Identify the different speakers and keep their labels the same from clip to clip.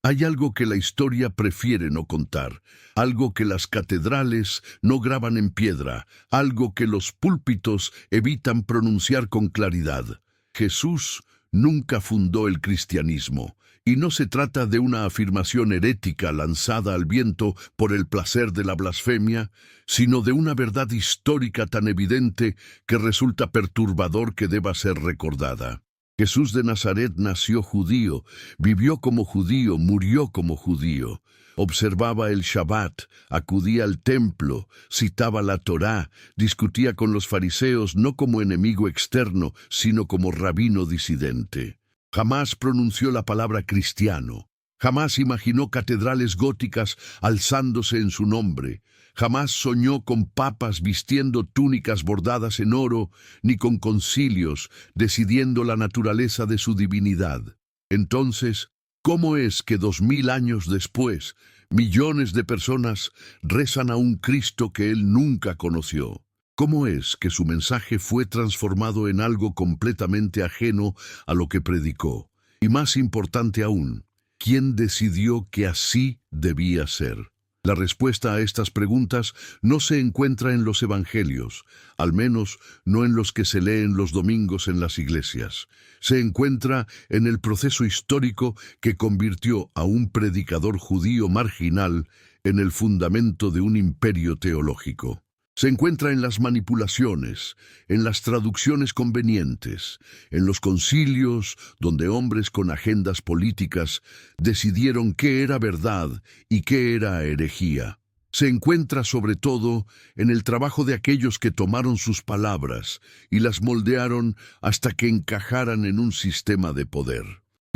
Speaker 1: Hay algo que la historia prefiere no contar, algo que las catedrales no graban en piedra, algo que los púlpitos evitan pronunciar con claridad. Jesús nunca fundó el cristianismo, y no se trata de una afirmación herética lanzada al viento por el placer de la blasfemia, sino de una verdad histórica tan evidente que resulta perturbador que deba ser recordada. Jesús de Nazaret nació judío, vivió como judío, murió como judío. Observaba el Shabbat, acudía al templo, citaba la Torá, discutía con los fariseos no como enemigo externo, sino como rabino disidente. Jamás pronunció la palabra cristiano. Jamás imaginó catedrales góticas alzándose en su nombre. Jamás soñó con papas vistiendo túnicas bordadas en oro, ni con concilios decidiendo la naturaleza de su divinidad. Entonces, ¿cómo es que 2000 años después, millones de personas rezan a un Cristo que él nunca conoció? ¿Cómo es que su mensaje fue transformado en algo completamente ajeno a lo que predicó? Y más importante aún, ¿quién decidió que así debía ser? La respuesta a estas preguntas no se encuentra en los evangelios, al menos no en los que se leen los domingos en las iglesias. Se encuentra en el proceso histórico que convirtió a un predicador judío marginal en el fundamento de un imperio teológico. Se encuentra en las manipulaciones, en las traducciones convenientes, en los concilios donde hombres con agendas políticas decidieron qué era verdad y qué era herejía. Se encuentra sobre todo en el trabajo de aquellos que tomaron sus palabras y las moldearon hasta que encajaran en un sistema de poder.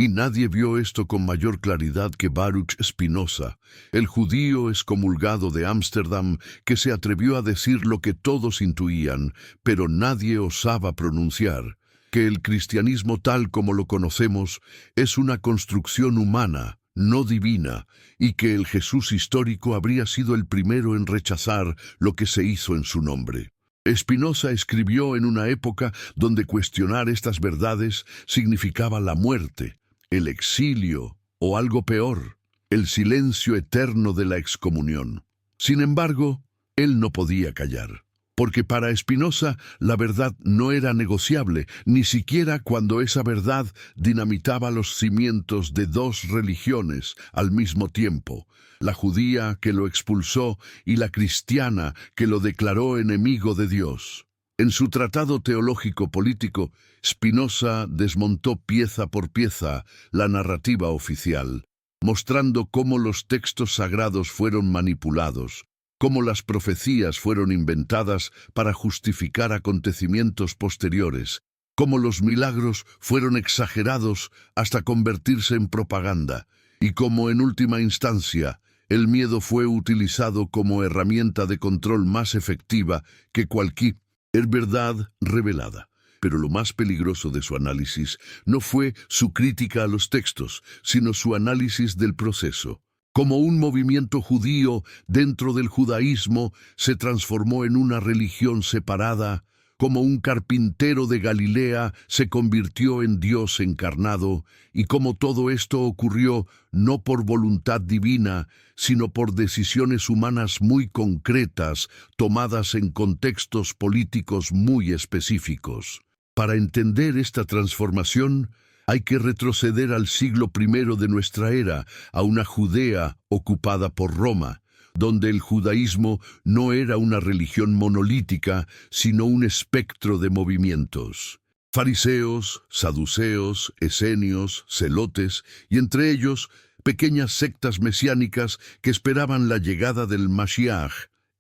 Speaker 1: Y nadie vio esto con mayor claridad que Baruch Spinoza, el judío excomulgado de Ámsterdam que se atrevió a decir lo que todos intuían, pero nadie osaba pronunciar, que el cristianismo tal como lo conocemos es una construcción humana, no divina, y que el Jesús histórico habría sido el primero en rechazar lo que se hizo en su nombre. Spinoza escribió en una época donde cuestionar estas verdades significaba la muerte, el exilio o algo peor, el silencio eterno de la excomunión. Sin embargo, él no podía callar, porque para Spinoza la verdad no era negociable, ni siquiera cuando esa verdad dinamitaba los cimientos de dos religiones al mismo tiempo, la judía que lo expulsó y la cristiana que lo declaró enemigo de Dios. En su tratado teológico-político, Spinoza desmontó pieza por pieza la narrativa oficial, mostrando cómo los textos sagrados fueron manipulados, cómo las profecías fueron inventadas para justificar acontecimientos posteriores, cómo los milagros fueron exagerados hasta convertirse en propaganda, y cómo en última instancia el miedo fue utilizado como herramienta de control más efectiva que cualquier verdad revelada. Pero lo más peligroso de su análisis no fue su crítica a los textos, sino su análisis del proceso. Como un movimiento judío dentro del judaísmo se transformó en una religión separada, como un carpintero de Galilea se convirtió en Dios encarnado, y como todo esto ocurrió no por voluntad divina, sino por decisiones humanas muy concretas, tomadas en contextos políticos muy específicos. Para entender esta transformación, hay que retroceder al siglo I de nuestra era, a una Judea ocupada por Roma, donde el judaísmo no era una religión monolítica, sino un espectro de movimientos. Fariseos, saduceos, esenios, celotes, y entre ellos pequeñas sectas mesiánicas que esperaban la llegada del Mashiach,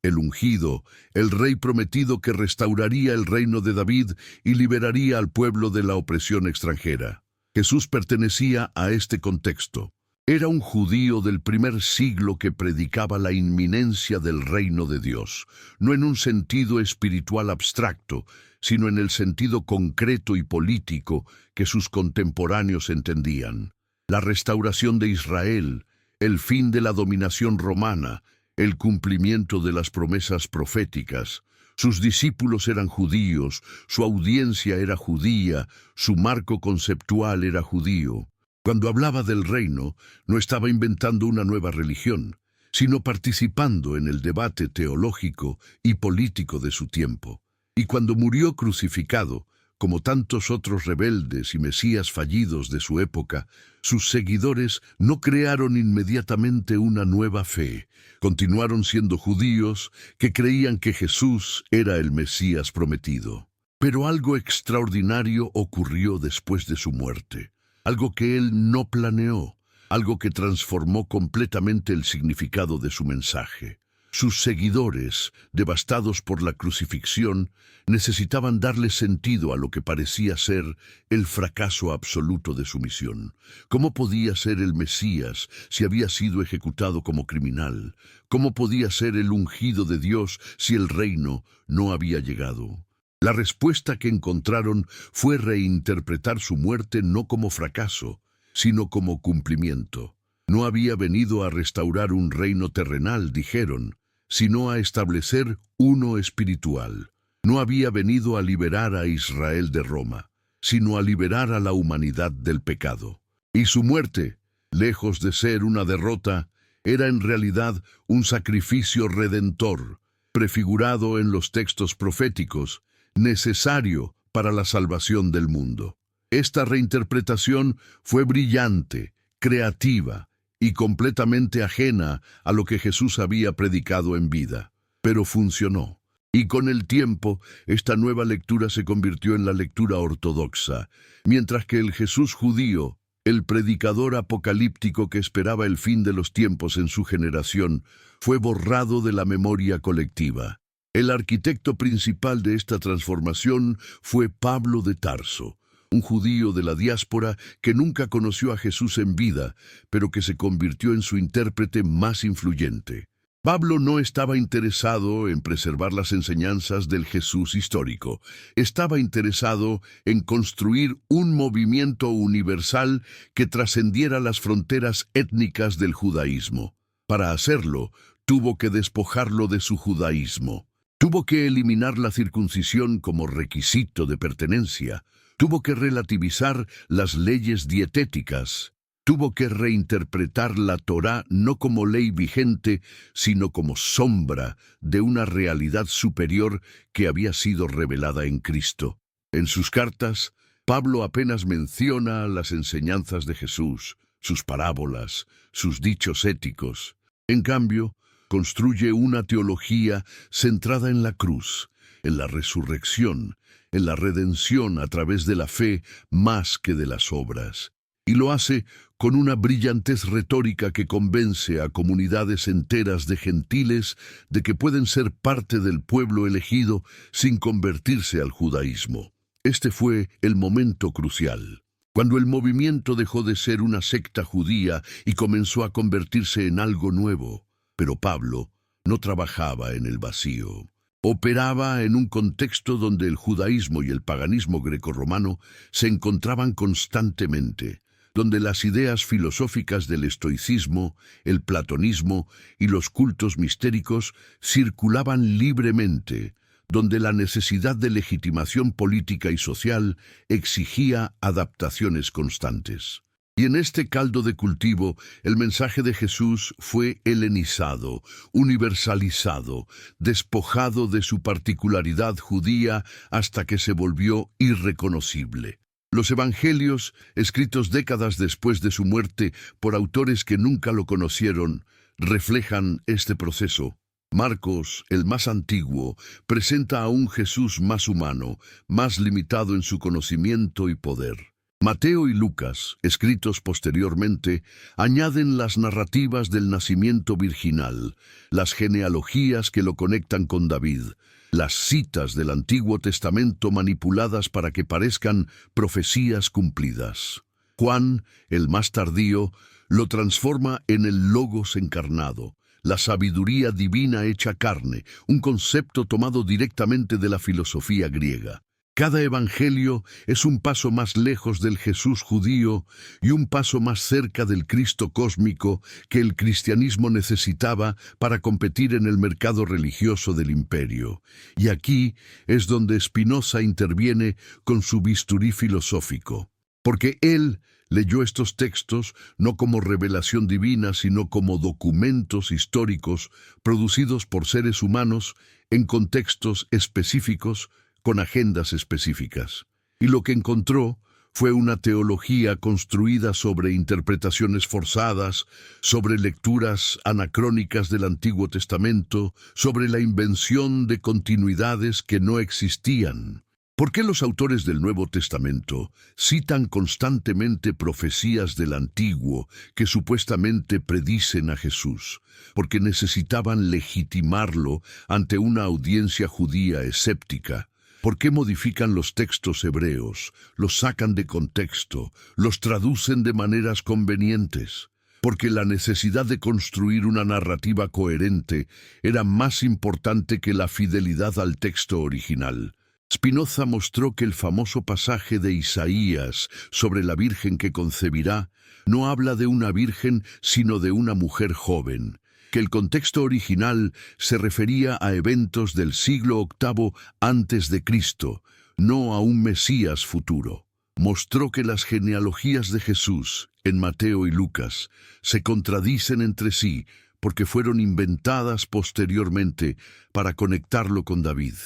Speaker 1: el ungido, el rey prometido que restauraría el reino de David y liberaría al pueblo de la opresión extranjera. Jesús pertenecía a este contexto. Era un judío del primer siglo que predicaba la inminencia del reino de Dios, no en un sentido espiritual abstracto, sino en el sentido concreto y político que sus contemporáneos entendían. La restauración de Israel, el fin de la dominación romana, el cumplimiento de las promesas proféticas. Sus discípulos eran judíos, su audiencia era judía, su marco conceptual era judío. Cuando hablaba del reino, no estaba inventando una nueva religión, sino participando en el debate teológico y político de su tiempo. Y cuando murió crucificado, como tantos otros rebeldes y mesías fallidos de su época, sus seguidores no crearon inmediatamente una nueva fe. Continuaron siendo judíos que creían que Jesús era el Mesías prometido. Pero algo extraordinario ocurrió después de su muerte, algo que él no planeó, algo que transformó completamente el significado de su mensaje. Sus seguidores, devastados por la crucifixión, necesitaban darle sentido a lo que parecía ser el fracaso absoluto de su misión. ¿Cómo podía ser el Mesías si había sido ejecutado como criminal? ¿Cómo podía ser el ungido de Dios si el reino no había llegado? La respuesta que encontraron fue reinterpretar su muerte no como fracaso, sino como cumplimiento. No había venido a restaurar un reino terrenal, dijeron, sino a establecer uno espiritual. No había venido a liberar a Israel de Roma, sino a liberar a la humanidad del pecado. Y su muerte, lejos de ser una derrota, era en realidad un sacrificio redentor, prefigurado en los textos proféticos, necesario para la salvación del mundo. Esta reinterpretación fue brillante, creativa y completamente ajena a lo que Jesús había predicado en vida, pero funcionó. Y con el tiempo, esta nueva lectura se convirtió en la lectura ortodoxa, mientras que el Jesús judío, el predicador apocalíptico que esperaba el fin de los tiempos en su generación, fue borrado de la memoria colectiva. El arquitecto principal de esta transformación fue Pablo de Tarso, un judío de la diáspora que nunca conoció a Jesús en vida, pero que se convirtió en su intérprete más influyente. Pablo no estaba interesado en preservar las enseñanzas del Jesús histórico. Estaba interesado en construir un movimiento universal que trascendiera las fronteras étnicas del judaísmo. Para hacerlo, tuvo que despojarlo de su judaísmo. Tuvo que eliminar la circuncisión como requisito de pertenencia. Tuvo que relativizar las leyes dietéticas. Tuvo que reinterpretar la Torá no como ley vigente, sino como sombra de una realidad superior que había sido revelada en Cristo. En sus cartas, Pablo apenas menciona las enseñanzas de Jesús, sus parábolas, sus dichos éticos. En cambio, construye una teología centrada en la cruz, en la resurrección, en la redención a través de la fe más que de las obras. Y lo hace con una brillantez retórica que convence a comunidades enteras de gentiles de que pueden ser parte del pueblo elegido sin convertirse al judaísmo. Este fue el momento crucial, cuando el movimiento dejó de ser una secta judía y comenzó a convertirse en algo nuevo. Pero Pablo no trabajaba en el vacío. Operaba en un contexto donde el judaísmo y el paganismo grecorromano se encontraban constantemente, donde las ideas filosóficas del estoicismo, el platonismo y los cultos mistéricos circulaban libremente, donde la necesidad de legitimación política y social exigía adaptaciones constantes. Y en este caldo de cultivo, el mensaje de Jesús fue helenizado, universalizado, despojado de su particularidad judía hasta que se volvió irreconocible. Los evangelios, escritos décadas después de su muerte por autores que nunca lo conocieron, reflejan este proceso. Marcos, el más antiguo, presenta a un Jesús más humano, más limitado en su conocimiento y poder. Mateo y Lucas, escritos posteriormente, añaden las narrativas del nacimiento virginal, las genealogías que lo conectan con David, las citas del Antiguo Testamento manipuladas para que parezcan profecías cumplidas. Juan, el más tardío, lo transforma en el Logos encarnado, la sabiduría divina hecha carne, un concepto tomado directamente de la filosofía griega. Cada evangelio es un paso más lejos del Jesús judío y un paso más cerca del Cristo cósmico que el cristianismo necesitaba para competir en el mercado religioso del imperio. Y aquí es donde Spinoza interviene con su bisturí filosófico, porque él Leyó estos textos no como revelación divina, sino como documentos históricos producidos por seres humanos en contextos específicos, con agendas específicas. Y lo que encontró fue una teología construida sobre interpretaciones forzadas, sobre lecturas anacrónicas del Antiguo Testamento, sobre la invención de continuidades que no existían. ¿Por qué los autores del Nuevo Testamento citan constantemente profecías del Antiguo que supuestamente predicen a Jesús? Porque necesitaban legitimarlo ante una audiencia judía escéptica. ¿Por qué modifican los textos hebreos, los sacan de contexto, los traducen de maneras convenientes? Porque la necesidad de construir una narrativa coherente era más importante que la fidelidad al texto original. Spinoza mostró que el famoso pasaje de Isaías sobre la Virgen que concebirá no habla de una virgen, sino de una mujer joven, que el contexto original se refería a eventos del siglo VIII antes de Cristo, no a un Mesías futuro. Mostró que las genealogías de Jesús, en Mateo y Lucas, se contradicen entre sí porque fueron inventadas posteriormente para conectarlo con David.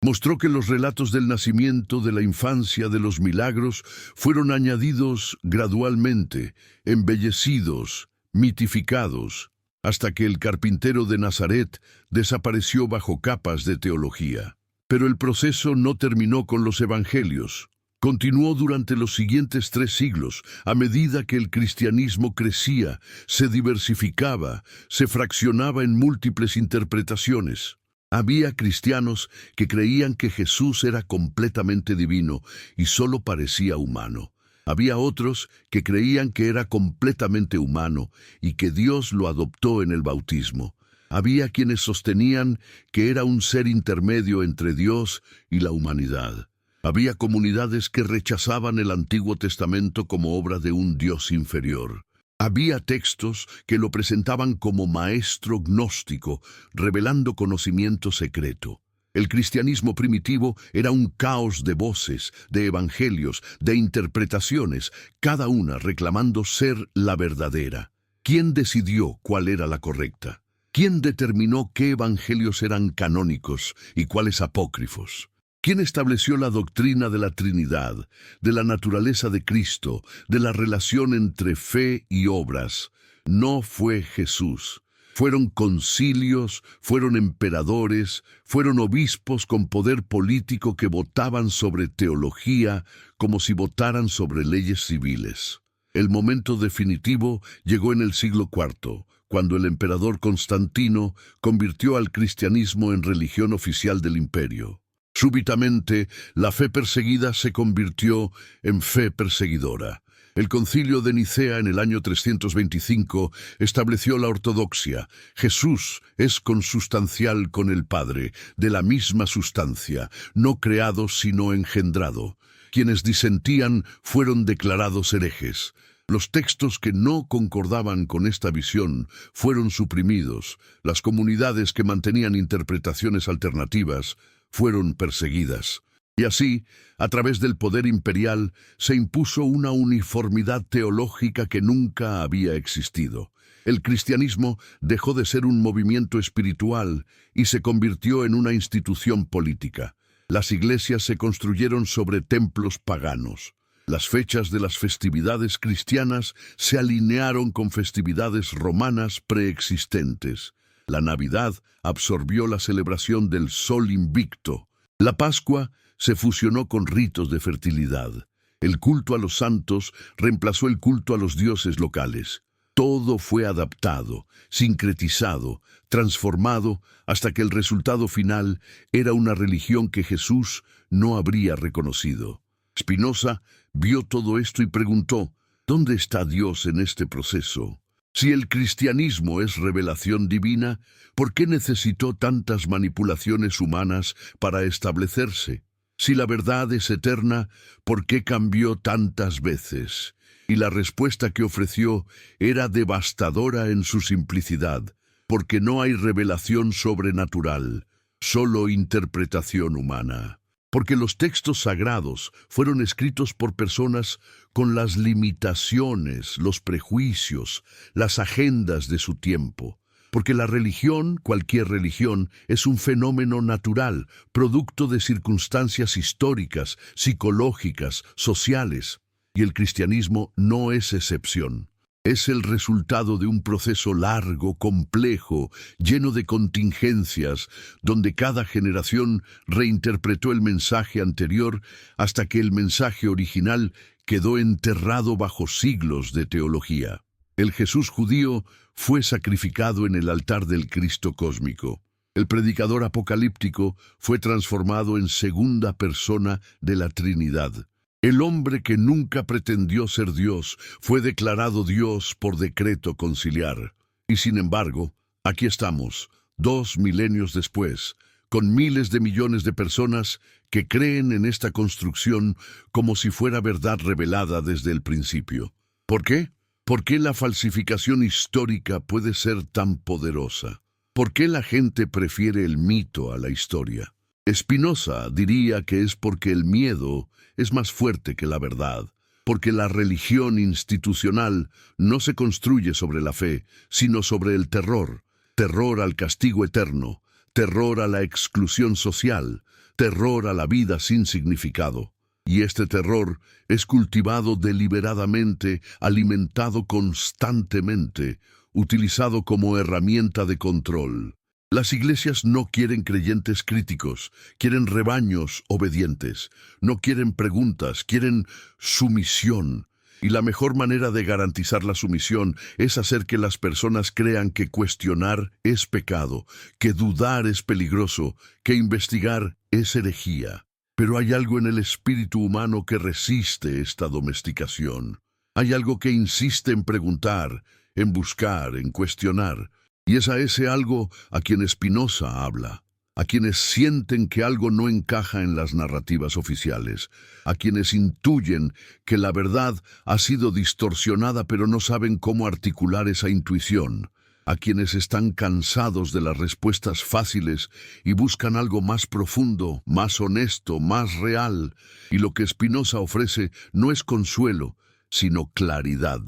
Speaker 1: Mostró que los relatos del nacimiento, de la infancia, de los milagros, fueron añadidos gradualmente, embellecidos, mitificados, hasta que el carpintero de Nazaret desapareció bajo capas de teología. Pero el proceso no terminó con los evangelios. Continuó durante los siguientes 3 siglos, a medida que el cristianismo crecía, se diversificaba, se fraccionaba en múltiples interpretaciones. Había cristianos que creían que Jesús era completamente divino y solo parecía humano. Había otros que creían que era completamente humano y que Dios lo adoptó en el bautismo. Había quienes sostenían que era un ser intermedio entre Dios y la humanidad. Había comunidades que rechazaban el Antiguo Testamento como obra de un Dios inferior. Había textos que lo presentaban como maestro gnóstico, revelando conocimiento secreto. El cristianismo primitivo era un caos de voces, de evangelios, de interpretaciones, cada una reclamando ser la verdadera. ¿Quién decidió cuál era la correcta? ¿Quién determinó qué evangelios eran canónicos y cuáles apócrifos? ¿Quién estableció la doctrina de la Trinidad, de la naturaleza de Cristo, de la relación entre fe y obras? No fue Jesús. Fueron concilios, fueron emperadores, fueron obispos con poder político que votaban sobre teología como si votaran sobre leyes civiles. El momento definitivo llegó en el siglo IV, cuando el emperador Constantino convirtió al cristianismo en religión oficial del imperio. Súbitamente, la fe perseguida se convirtió en fe perseguidora. El concilio de Nicea en el año 325 estableció la ortodoxia. Jesús es consustancial con el Padre, de la misma sustancia, no creado sino engendrado. Quienes disentían fueron declarados herejes. Los textos que no concordaban con esta visión fueron suprimidos. Las comunidades que mantenían interpretaciones alternativas fueron perseguidas. Y así, a través del poder imperial, se impuso una uniformidad teológica que nunca había existido. El cristianismo dejó de ser un movimiento espiritual y se convirtió en una institución política. Las iglesias se construyeron sobre templos paganos. Las fechas de las festividades cristianas se alinearon con festividades romanas preexistentes. La Navidad absorbió la celebración del Sol Invicto. La Pascua se fusionó con ritos de fertilidad. El culto a los santos reemplazó el culto a los dioses locales. Todo fue adaptado, sincretizado, transformado, hasta que el resultado final era una religión que Jesús no habría reconocido. Spinoza vio todo esto y preguntó, ¿dónde está Dios en este proceso? Si el cristianismo es revelación divina, ¿por qué necesitó tantas manipulaciones humanas para establecerse? Si la verdad es eterna, ¿por qué cambió tantas veces? Y la respuesta que ofreció era devastadora en su simplicidad, porque no hay revelación sobrenatural, solo interpretación humana. porque los textos sagrados fueron escritos por personas con las limitaciones, los prejuicios, las agendas de su tiempo. Porque la religión, cualquier religión, es un fenómeno natural, producto de circunstancias históricas, psicológicas, sociales. Y el cristianismo no es excepción. Es el resultado de un proceso largo, complejo, lleno de contingencias, donde cada generación reinterpretó el mensaje anterior hasta que el mensaje original quedó enterrado bajo siglos de teología. El Jesús judío fue sacrificado en el altar del Cristo cósmico. El predicador apocalíptico fue transformado en segunda persona de la Trinidad. El hombre que nunca pretendió ser Dios fue declarado Dios por decreto conciliar. Y sin embargo, aquí estamos, 2 milenios después, con miles de millones de personas que creen en esta construcción como si fuera verdad revelada desde el principio. ¿Por qué? ¿Por qué la falsificación histórica puede ser tan poderosa? ¿Por qué la gente prefiere el mito a la historia? Spinoza diría que es porque el miedo es más fuerte que la verdad, porque la religión institucional no se construye sobre la fe, sino sobre el terror, terror al castigo eterno, terror a la exclusión social, terror a la vida sin significado. Y este terror es cultivado deliberadamente, alimentado constantemente, utilizado como herramienta de control. Las iglesias no quieren creyentes críticos, quieren rebaños obedientes, no quieren preguntas, quieren sumisión. Y la mejor manera de garantizar la sumisión es hacer que las personas crean que cuestionar es pecado, que dudar es peligroso, que investigar es herejía. Pero hay algo en el espíritu humano que resiste esta domesticación. Hay algo que insiste en preguntar, en buscar, en cuestionar. Y es a ese algo a quien Spinoza habla, a quienes sienten que algo no encaja en las narrativas oficiales, a quienes intuyen que la verdad ha sido distorsionada pero no saben cómo articular esa intuición, a quienes están cansados de las respuestas fáciles y buscan algo más profundo, más honesto, más real, y lo que Spinoza ofrece no es consuelo, sino claridad.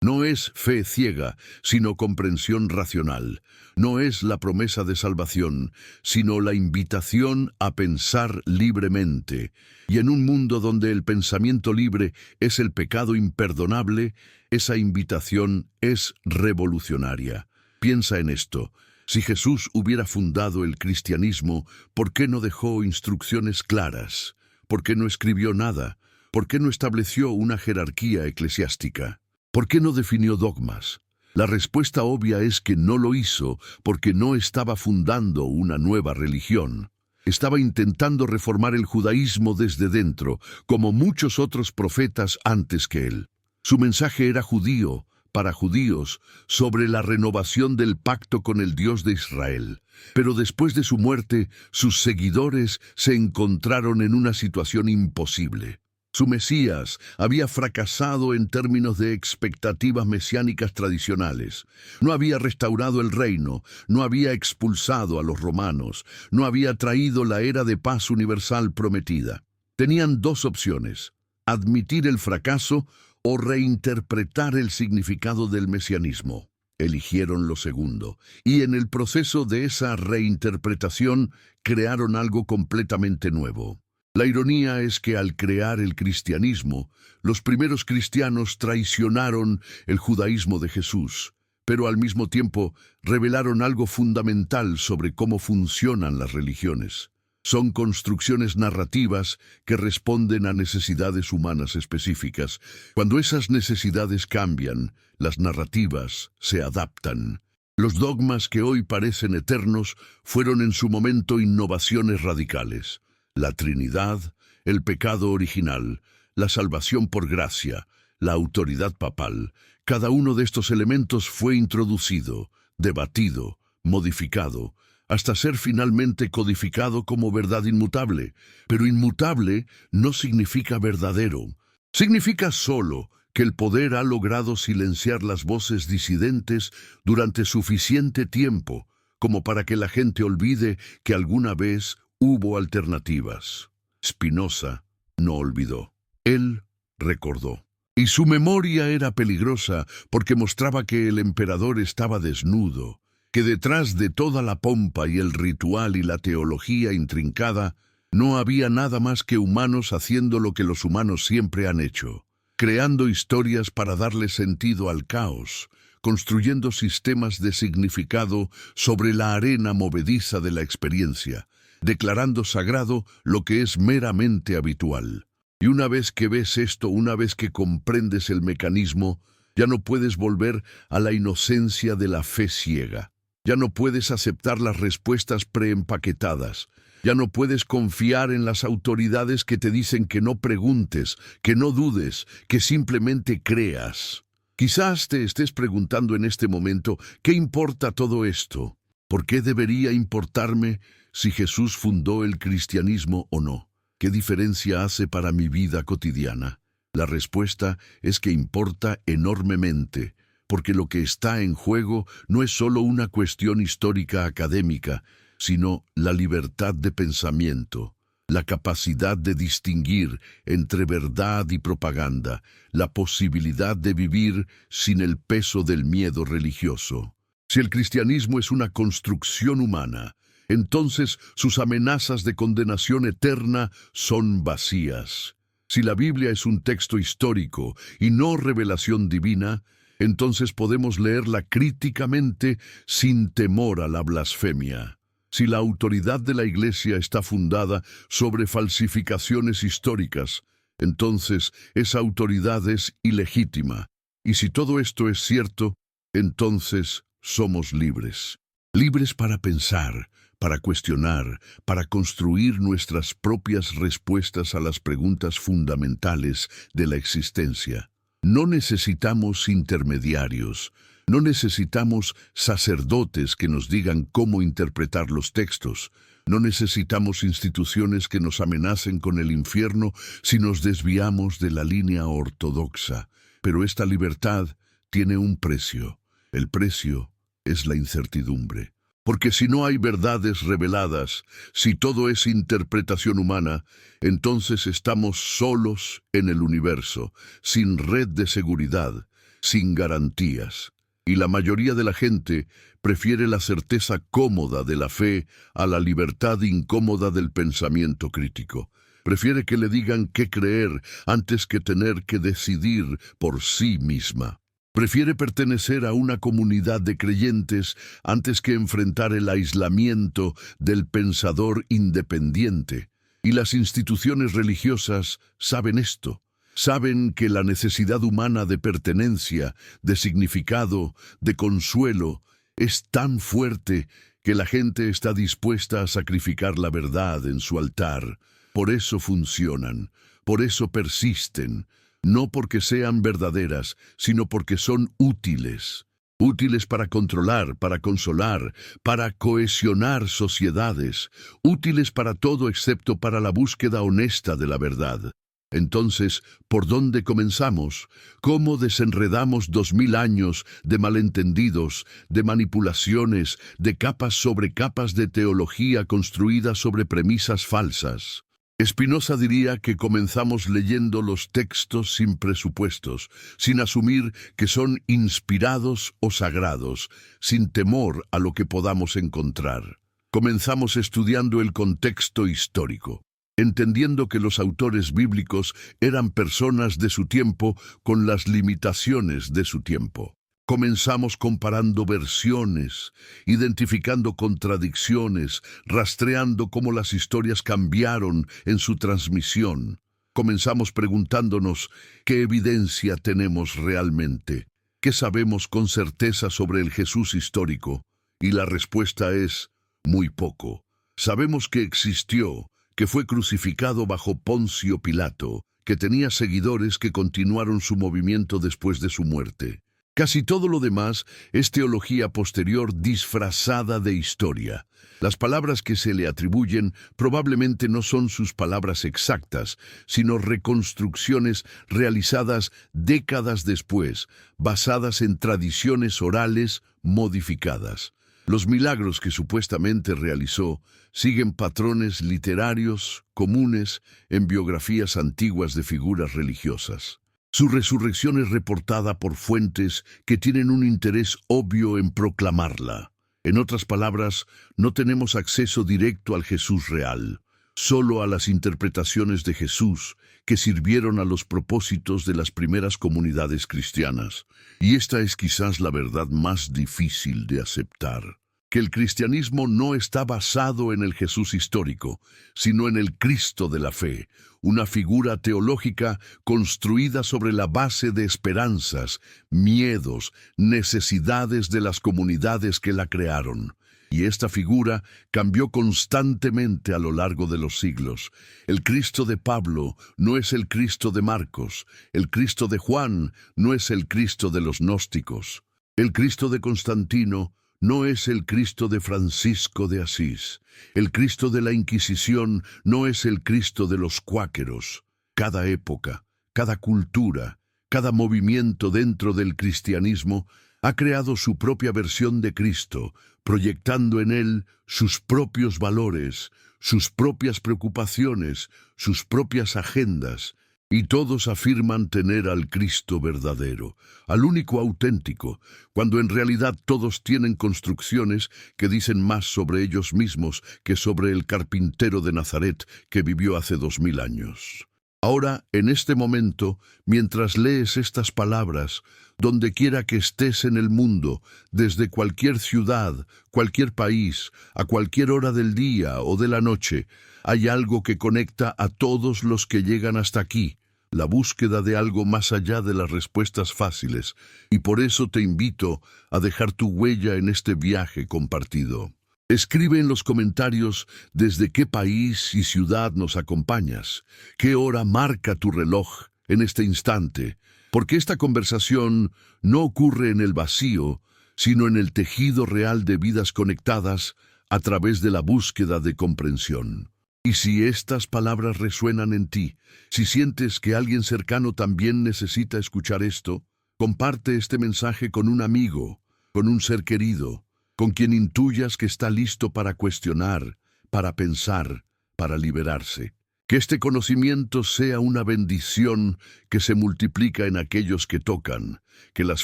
Speaker 1: No es fe ciega, sino comprensión racional. No es la promesa de salvación, sino la invitación a pensar libremente. Y en un mundo donde el pensamiento libre es el pecado imperdonable, esa invitación es revolucionaria. Piensa en esto. Si Jesús hubiera fundado el cristianismo, ¿por qué no dejó instrucciones claras? ¿Por qué no escribió nada? ¿Por qué no estableció una jerarquía eclesiástica? ¿Por qué no definió dogmas? La respuesta obvia es que no lo hizo porque no estaba fundando una nueva religión. Estaba intentando reformar el judaísmo desde dentro, como muchos otros profetas antes que él. Su mensaje era judío, para judíos, sobre la renovación del pacto con el Dios de Israel. Pero después de su muerte, sus seguidores se encontraron en una situación imposible. Su Mesías había fracasado en términos de expectativas mesiánicas tradicionales. No había restaurado el reino, no había expulsado a los romanos, no había traído la era de paz universal prometida. Tenían 2 opciones: admitir el fracaso o reinterpretar el significado del mesianismo. Eligieron lo segundo, y en el proceso de esa reinterpretación crearon algo completamente nuevo. La ironía es que al crear el cristianismo, los primeros cristianos traicionaron el judaísmo de Jesús, pero al mismo tiempo revelaron algo fundamental sobre cómo funcionan las religiones. Son construcciones narrativas que responden a necesidades humanas específicas. Cuando esas necesidades cambian, las narrativas se adaptan. Los dogmas que hoy parecen eternos fueron en su momento innovaciones radicales. La Trinidad, el pecado original, la salvación por gracia, la autoridad papal. Cada uno de estos elementos fue introducido, debatido, modificado, hasta ser finalmente codificado como verdad inmutable. Pero inmutable no significa verdadero. Significa solo que el poder ha logrado silenciar las voces disidentes durante suficiente tiempo como para que la gente olvide que alguna vez hubo alternativas. Spinoza no olvidó. Él recordó. Y su memoria era peligrosa porque mostraba que el emperador estaba desnudo, que detrás de toda la pompa y el ritual y la teología intrincada no había nada más que humanos haciendo lo que los humanos siempre han hecho, creando historias para darle sentido al caos, construyendo sistemas de significado sobre la arena movediza de la experiencia, declarando sagrado lo que es meramente habitual. Y una vez que ves esto, una vez que comprendes el mecanismo, ya no puedes volver a la inocencia de la fe ciega. Ya no puedes aceptar las respuestas preempaquetadas. Ya no puedes confiar en las autoridades que te dicen que no preguntes, que no dudes, que simplemente creas. Quizás te estés preguntando en este momento, ¿qué importa todo esto? ¿Por qué debería importarme si Jesús fundó el cristianismo o no? ¿Qué diferencia hace para mi vida cotidiana? La respuesta es que importa enormemente, porque lo que está en juego no es solo una cuestión histórica académica, sino la libertad de pensamiento, la capacidad de distinguir entre verdad y propaganda, la posibilidad de vivir sin el peso del miedo religioso. Si el cristianismo es una construcción humana, entonces sus amenazas de condenación eterna son vacías. Si la Biblia es un texto histórico y no revelación divina, entonces podemos leerla críticamente sin temor a la blasfemia. Si la autoridad de la Iglesia está fundada sobre falsificaciones históricas, entonces esa autoridad es ilegítima. Y si todo esto es cierto, entonces somos libres. Libres para pensar, para cuestionar, para construir nuestras propias respuestas a las preguntas fundamentales de la existencia. No necesitamos intermediarios, no necesitamos sacerdotes que nos digan cómo interpretar los textos, no necesitamos instituciones que nos amenacen con el infierno si nos desviamos de la línea ortodoxa. Pero esta libertad tiene un precio. El precio es la incertidumbre. Porque si no hay verdades reveladas, si todo es interpretación humana, entonces estamos solos en el universo, sin red de seguridad, sin garantías. Y la mayoría de la gente prefiere la certeza cómoda de la fe a la libertad incómoda del pensamiento crítico. Prefiere que le digan qué creer antes que tener que decidir por sí misma. Prefiere pertenecer a una comunidad de creyentes antes que enfrentar el aislamiento del pensador independiente. Y las instituciones religiosas saben esto. Saben que la necesidad humana de pertenencia, de significado, de consuelo, es tan fuerte que la gente está dispuesta a sacrificar la verdad en su altar. Por eso funcionan, por eso persisten. No porque sean verdaderas, sino porque son útiles. Útiles para controlar, para consolar, para cohesionar sociedades. Útiles para todo excepto para la búsqueda honesta de la verdad. Entonces, ¿por dónde comenzamos? ¿Cómo desenredamos 2000 años de malentendidos, de manipulaciones, de capas sobre capas de teología construida sobre premisas falsas? Spinoza diría que comenzamos leyendo los textos sin presupuestos, sin asumir que son inspirados o sagrados, sin temor a lo que podamos encontrar. Comenzamos estudiando el contexto histórico, entendiendo que los autores bíblicos eran personas de su tiempo con las limitaciones de su tiempo. Comenzamos comparando versiones, identificando contradicciones, rastreando cómo las historias cambiaron en su transmisión. Comenzamos preguntándonos qué evidencia tenemos realmente, qué sabemos con certeza sobre el Jesús histórico, y la respuesta es muy poco. Sabemos que existió, que fue crucificado bajo Poncio Pilato, que tenía seguidores que continuaron su movimiento después de su muerte. Casi todo lo demás es teología posterior disfrazada de historia. Las palabras que se le atribuyen probablemente no son sus palabras exactas, sino reconstrucciones realizadas décadas después, basadas en tradiciones orales modificadas. Los milagros que supuestamente realizó siguen patrones literarios comunes en biografías antiguas de figuras religiosas. Su resurrección es reportada por fuentes que tienen un interés obvio en proclamarla. En otras palabras, no tenemos acceso directo al Jesús real, solo a las interpretaciones de Jesús que sirvieron a los propósitos de las primeras comunidades cristianas. Y esta es quizás la verdad más difícil de aceptar, que el cristianismo no está basado en el Jesús histórico, sino en el Cristo de la fe, una figura teológica construida sobre la base de esperanzas, miedos, necesidades de las comunidades que la crearon. Y esta figura cambió constantemente a lo largo de los siglos. El Cristo de Pablo no es el Cristo de Marcos. El Cristo de Juan no es el Cristo de los gnósticos. El Cristo de Constantino no es el Cristo de Francisco de Asís. El Cristo de la Inquisición no es el Cristo de los cuáqueros. Cada época, cada cultura, cada movimiento dentro del cristianismo ha creado su propia versión de Cristo, proyectando en él sus propios valores, sus propias preocupaciones, sus propias agendas, y todos afirman tener al Cristo verdadero, al único auténtico, cuando en realidad todos tienen construcciones que dicen más sobre ellos mismos que sobre el carpintero de Nazaret que vivió hace 2000 años. Ahora, en este momento, mientras lees estas palabras, donde quiera que estés en el mundo, desde cualquier ciudad, cualquier país, a cualquier hora del día o de la noche, hay algo que conecta a todos los que llegan hasta aquí, la búsqueda de algo más allá de las respuestas fáciles, y por eso te invito a dejar tu huella en este viaje compartido. Escribe en los comentarios desde qué país y ciudad nos acompañas, qué hora marca tu reloj en este instante, porque esta conversación no ocurre en el vacío, sino en el tejido real de vidas conectadas a través de la búsqueda de comprensión. Y si estas palabras resuenan en ti, si sientes que alguien cercano también necesita escuchar esto, comparte este mensaje con un amigo, con un ser querido, con quien intuyas que está listo para cuestionar, para pensar, para liberarse. Que este conocimiento sea una bendición que se multiplica en aquellos que tocan, que las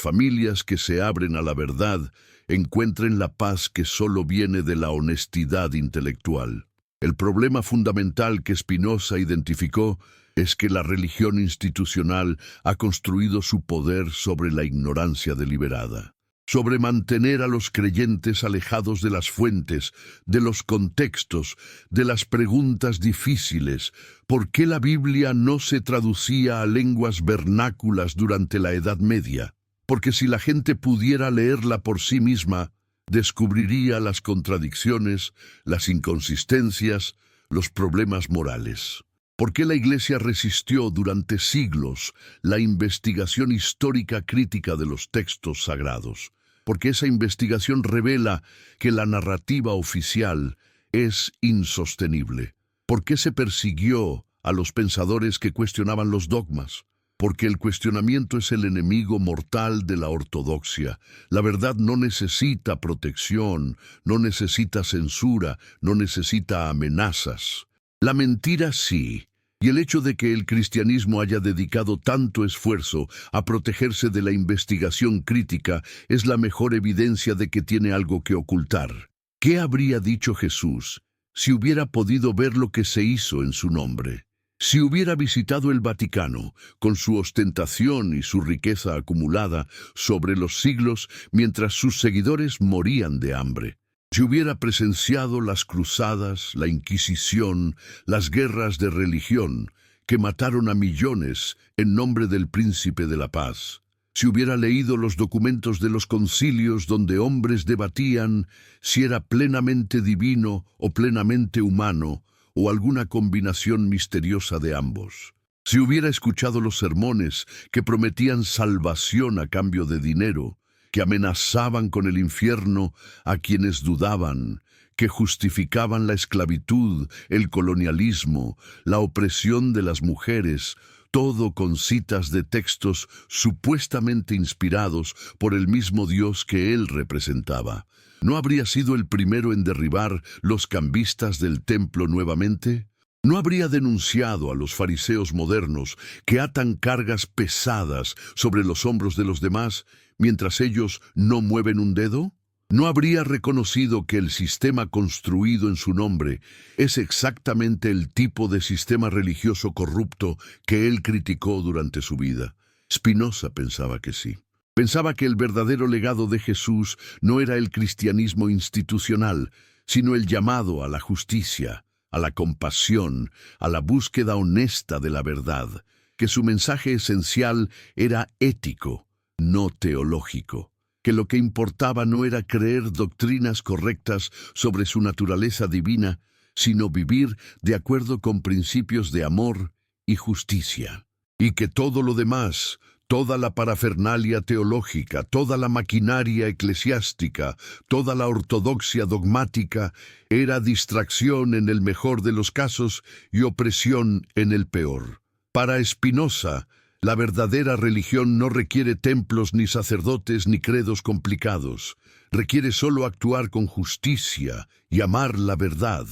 Speaker 1: familias que se abren a la verdad encuentren la paz que solo viene de la honestidad intelectual. El problema fundamental que Spinoza identificó es que la religión institucional ha construido su poder sobre la ignorancia deliberada, sobre mantener a los creyentes alejados de las fuentes, de los contextos, de las preguntas difíciles. ¿Por qué la Biblia no se traducía a lenguas vernáculas durante la Edad Media? Porque si la gente pudiera leerla por sí misma, descubriría las contradicciones, las inconsistencias, los problemas morales. ¿Por qué la Iglesia resistió durante siglos la investigación histórica crítica de los textos sagrados? Porque esa investigación revela que la narrativa oficial es insostenible. ¿Por qué se persiguió a los pensadores que cuestionaban los dogmas? Porque el cuestionamiento es el enemigo mortal de la ortodoxia. La verdad no necesita protección, no necesita censura, no necesita amenazas. La mentira sí. Y el hecho de que el cristianismo haya dedicado tanto esfuerzo a protegerse de la investigación crítica es la mejor evidencia de que tiene algo que ocultar. ¿Qué habría dicho Jesús si hubiera podido ver lo que se hizo en su nombre? Si hubiera visitado el Vaticano, con su ostentación y su riqueza acumulada sobre los siglos, mientras sus seguidores morían de hambre. Si hubiera presenciado las cruzadas, la Inquisición, las guerras de religión, que mataron a millones en nombre del Príncipe de la Paz. Si hubiera leído los documentos de los concilios donde hombres debatían si era plenamente divino o plenamente humano, o alguna combinación misteriosa de ambos. Si hubiera escuchado los sermones que prometían salvación a cambio de dinero, que amenazaban con el infierno a quienes dudaban, que justificaban la esclavitud, el colonialismo, la opresión de las mujeres, todo con citas de textos supuestamente inspirados por el mismo Dios que él representaba. ¿No habría sido el primero en derribar los cambistas del templo nuevamente? ¿No habría denunciado a los fariseos modernos que atan cargas pesadas sobre los hombros de los demás mientras ellos no mueven un dedo? ¿No habría reconocido que el sistema construido en su nombre es exactamente el tipo de sistema religioso corrupto que él criticó durante su vida? Spinoza pensaba que sí. Pensaba que el verdadero legado de Jesús no era el cristianismo institucional, sino el llamado a la justicia, a la compasión, a la búsqueda honesta de la verdad, que su mensaje esencial era ético, no teológico, que lo que importaba no era creer doctrinas correctas sobre su naturaleza divina, sino vivir de acuerdo con principios de amor y justicia, y que todo lo demás, toda la parafernalia teológica, toda la maquinaria eclesiástica, toda la ortodoxia dogmática, era distracción en el mejor de los casos y opresión en el peor. Para Spinoza, la verdadera religión no requiere templos ni sacerdotes ni credos complicados. Requiere solo actuar con justicia y amar la verdad.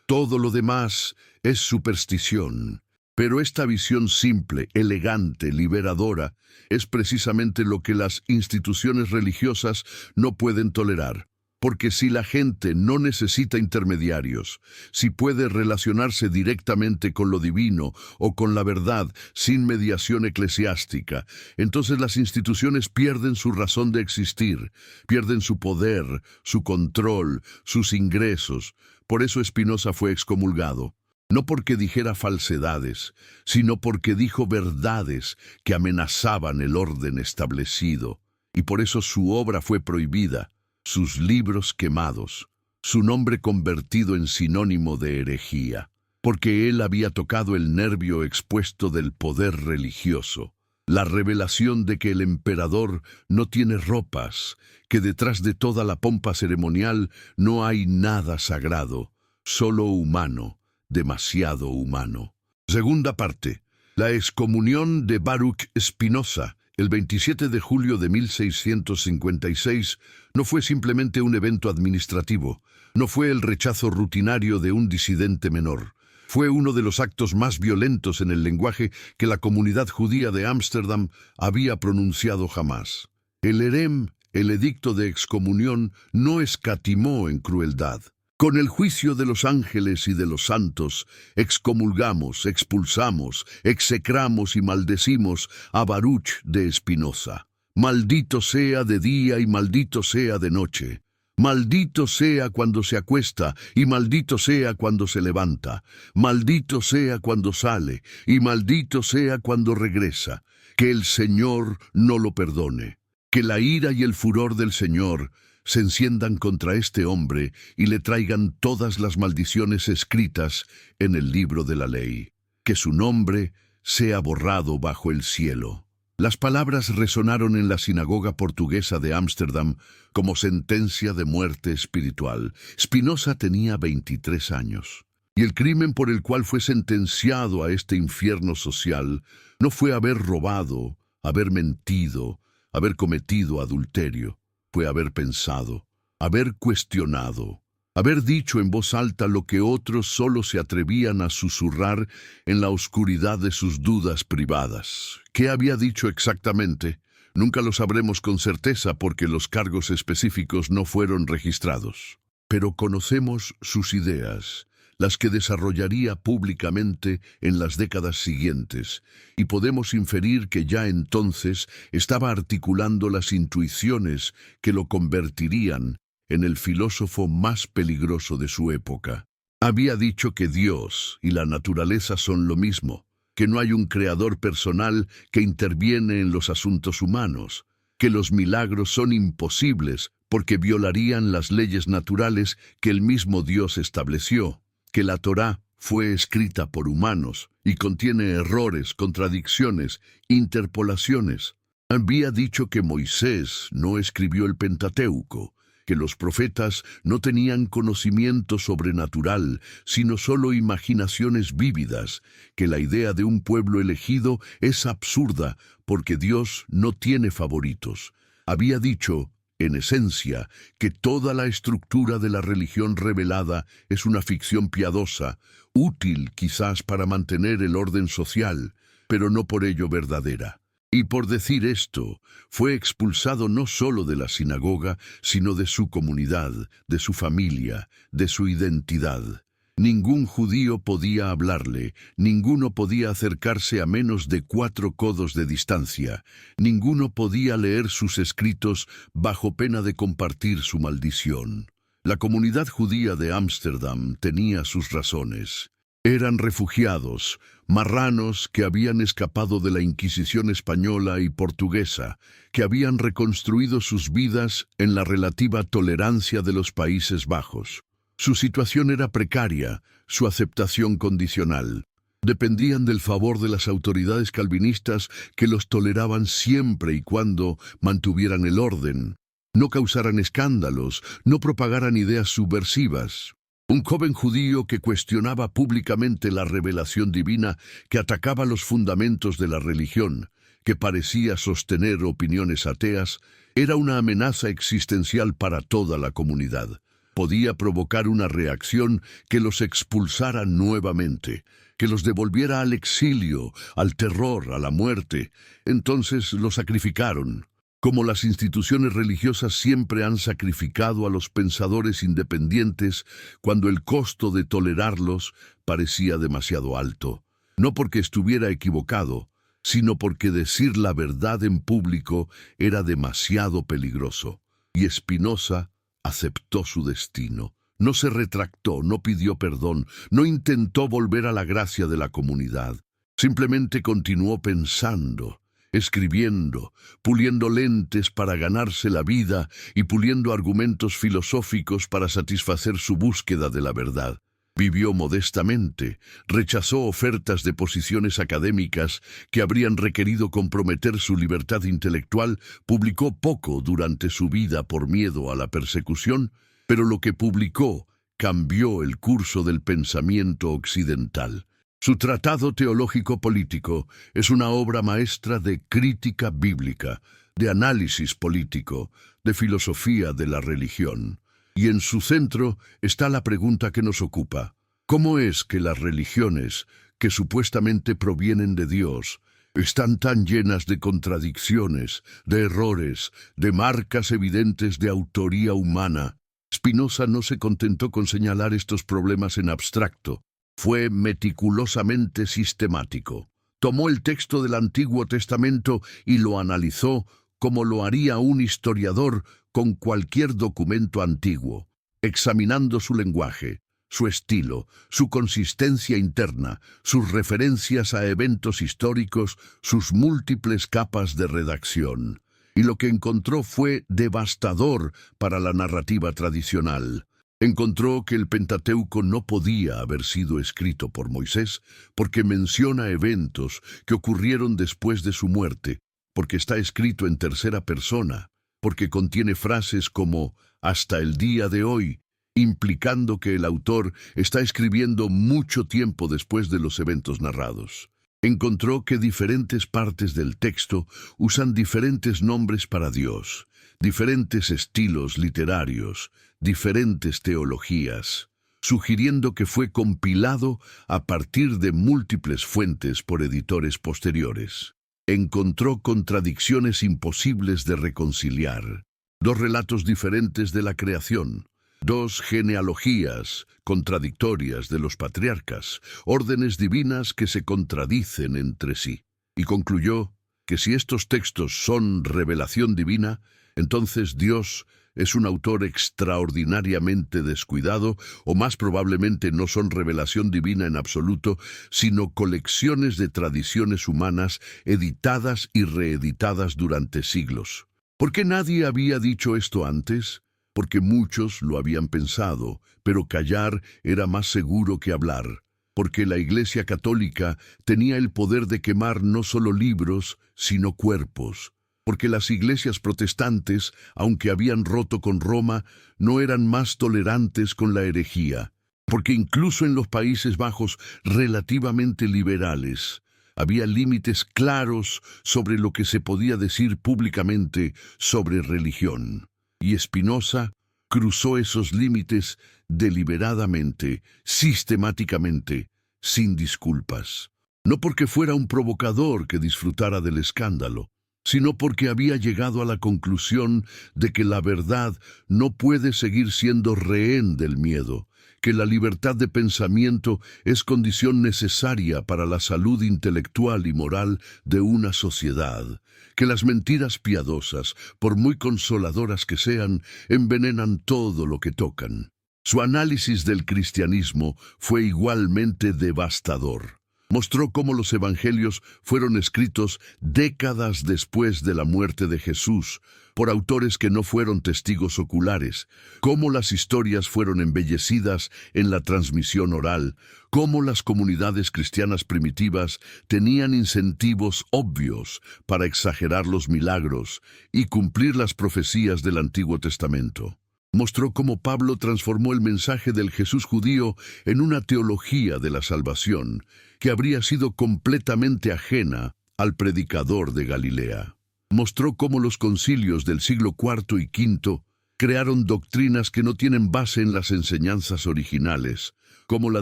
Speaker 1: Todo lo demás es superstición. Pero esta visión simple, elegante, liberadora, es precisamente lo que las instituciones religiosas no pueden tolerar. Porque si la gente no necesita intermediarios, si puede relacionarse directamente con lo divino o con la verdad sin mediación eclesiástica, entonces las instituciones pierden su razón de existir, pierden su poder, su control, sus ingresos. Por eso Spinoza fue excomulgado. No porque dijera falsedades, sino porque dijo verdades que amenazaban el orden establecido, y por eso su obra fue prohibida, sus libros quemados, su nombre convertido en sinónimo de herejía, porque él había tocado el nervio expuesto del poder religioso, la revelación de que el emperador no tiene ropas, que detrás de toda la pompa ceremonial no hay nada sagrado, solo humano, demasiado humano. Segunda parte. La excomunión de Baruch Spinoza, el 27 de julio de 1656, no fue simplemente un evento administrativo, no fue el rechazo rutinario de un disidente menor. Fue uno de los actos más violentos en el lenguaje que la comunidad judía de Ámsterdam había pronunciado jamás. El herem, el edicto de excomunión, no escatimó en crueldad. Con el juicio de los ángeles y de los santos, excomulgamos, expulsamos, execramos y maldecimos a Baruch de Spinoza. Maldito sea de día y maldito sea de noche. Maldito sea cuando se acuesta y maldito sea cuando se levanta. Maldito sea cuando sale y maldito sea cuando regresa. Que el Señor no lo perdone. Que la ira y el furor del Señor se enciendan contra este hombre y le traigan todas las maldiciones escritas en el libro de la ley. Que su nombre sea borrado bajo el cielo. Las palabras resonaron en la sinagoga portuguesa de Ámsterdam como sentencia de muerte espiritual. Spinoza tenía 23 años, y el crimen por el cual fue sentenciado a este infierno social no fue haber robado, haber mentido, haber cometido adulterio. Fue haber pensado, haber cuestionado, haber dicho en voz alta lo que otros solo se atrevían a susurrar en la oscuridad de sus dudas privadas. ¿Qué había dicho exactamente? Nunca lo sabremos con certeza porque los cargos específicos no fueron registrados. Pero conocemos sus ideas, las que desarrollaría públicamente en las décadas siguientes, y podemos inferir que ya entonces estaba articulando las intuiciones que lo convertirían en el filósofo más peligroso de su época. Había dicho que Dios y la naturaleza son lo mismo, que no hay un creador personal que interviene en los asuntos humanos, que los milagros son imposibles porque violarían las leyes naturales que el mismo Dios estableció, que la Torá fue escrita por humanos y contiene errores, contradicciones, interpolaciones. Había dicho que Moisés no escribió el Pentateuco, que los profetas no tenían conocimiento sobrenatural, sino solo imaginaciones vívidas, que la idea de un pueblo elegido es absurda porque Dios no tiene favoritos. Había dicho, en esencia, que toda la estructura de la religión revelada es una ficción piadosa, útil quizás para mantener el orden social, pero no por ello verdadera. Y por decir esto, fue expulsado no solo de la sinagoga, sino de su comunidad, de su familia, de su identidad. Ningún judío podía hablarle, ninguno podía acercarse a menos de 4 codos de distancia, ninguno podía leer sus escritos bajo pena de compartir su maldición. La comunidad judía de Ámsterdam tenía sus razones. Eran refugiados, marranos que habían escapado de la Inquisición española y portuguesa, que habían reconstruido sus vidas en la relativa tolerancia de los Países Bajos. Su situación era precaria, su aceptación condicional. Dependían del favor de las autoridades calvinistas que los toleraban siempre y cuando mantuvieran el orden, no causaran escándalos, no propagaran ideas subversivas. Un joven judío que cuestionaba públicamente la revelación divina, que atacaba los fundamentos de la religión, que parecía sostener opiniones ateas, era una amenaza existencial para toda la comunidad. Podía provocar una reacción que los expulsara nuevamente, que los devolviera al exilio, al terror, a la muerte. Entonces lo sacrificaron. Como las instituciones religiosas siempre han sacrificado a los pensadores independientes cuando el costo de tolerarlos parecía demasiado alto. No porque estuviera equivocado, sino porque decir la verdad en público era demasiado peligroso. Y Spinoza aceptó su destino. No se retractó, no pidió perdón, no intentó volver a la gracia de la comunidad. Simplemente continuó pensando, escribiendo, puliendo lentes para ganarse la vida y puliendo argumentos filosóficos para satisfacer su búsqueda de la verdad. Vivió modestamente, rechazó ofertas de posiciones académicas que habrían requerido comprometer su libertad intelectual, publicó poco durante su vida por miedo a la persecución, pero lo que publicó cambió el curso del pensamiento occidental. Su tratado teológico-político es una obra maestra de crítica bíblica, de análisis político, de filosofía de la religión. Y en su centro está la pregunta que nos ocupa. ¿Cómo es que las religiones, que supuestamente provienen de Dios, están tan llenas de contradicciones, de errores, de marcas evidentes de autoría humana? Spinoza no se contentó con señalar estos problemas en abstracto. Fue meticulosamente sistemático. Tomó el texto del Antiguo Testamento y lo analizó como lo haría un historiador con cualquier documento antiguo, examinando su lenguaje, su estilo, su consistencia interna, sus referencias a eventos históricos, sus múltiples capas de redacción. Y lo que encontró fue devastador para la narrativa tradicional. Encontró que el Pentateuco no podía haber sido escrito por Moisés porque menciona eventos que ocurrieron después de su muerte, porque está escrito en tercera persona, porque contiene frases como «hasta el día de hoy», implicando que el autor está escribiendo mucho tiempo después de los eventos narrados. Encontró que diferentes partes del texto usan diferentes nombres para Dios, diferentes estilos literarios, diferentes teologías, sugiriendo que fue compilado a partir de múltiples fuentes por editores posteriores. Encontró contradicciones imposibles de reconciliar, 2 relatos diferentes de la creación, 2 genealogías contradictorias de los patriarcas, órdenes divinas que se contradicen entre sí. Y concluyó que si estos textos son revelación divina, entonces Dios es un autor extraordinariamente descuidado, o más probablemente no son revelación divina en absoluto, sino colecciones de tradiciones humanas editadas y reeditadas durante siglos. ¿Por qué nadie había dicho esto antes? Porque muchos lo habían pensado, pero callar era más seguro que hablar. Porque la Iglesia Católica tenía el poder de quemar no solo libros, sino cuerpos. porque las iglesias protestantes, aunque habían roto con Roma, no eran más tolerantes con la herejía, porque incluso en los Países Bajos relativamente liberales, había límites claros sobre lo que se podía decir públicamente sobre religión. Y Spinoza cruzó esos límites deliberadamente, sistemáticamente, sin disculpas. No porque fuera un provocador que disfrutara del escándalo, sino porque había llegado a la conclusión de que la verdad no puede seguir siendo rehén del miedo, que la libertad de pensamiento es condición necesaria para la salud intelectual y moral de una sociedad, que las mentiras piadosas, por muy consoladoras que sean, envenenan todo lo que tocan. Su análisis del cristianismo fue igualmente devastador. Mostró cómo los evangelios fueron escritos décadas después de la muerte de Jesús, por autores que no fueron testigos oculares, cómo las historias fueron embellecidas en la transmisión oral, cómo las comunidades cristianas primitivas tenían incentivos obvios para exagerar los milagros y cumplir las profecías del Antiguo Testamento. Mostró cómo Pablo transformó el mensaje del Jesús judío en una teología de la salvación que habría sido completamente ajena al predicador de Galilea. Mostró cómo los concilios del siglo IV y V crearon doctrinas que no tienen base en las enseñanzas originales, cómo la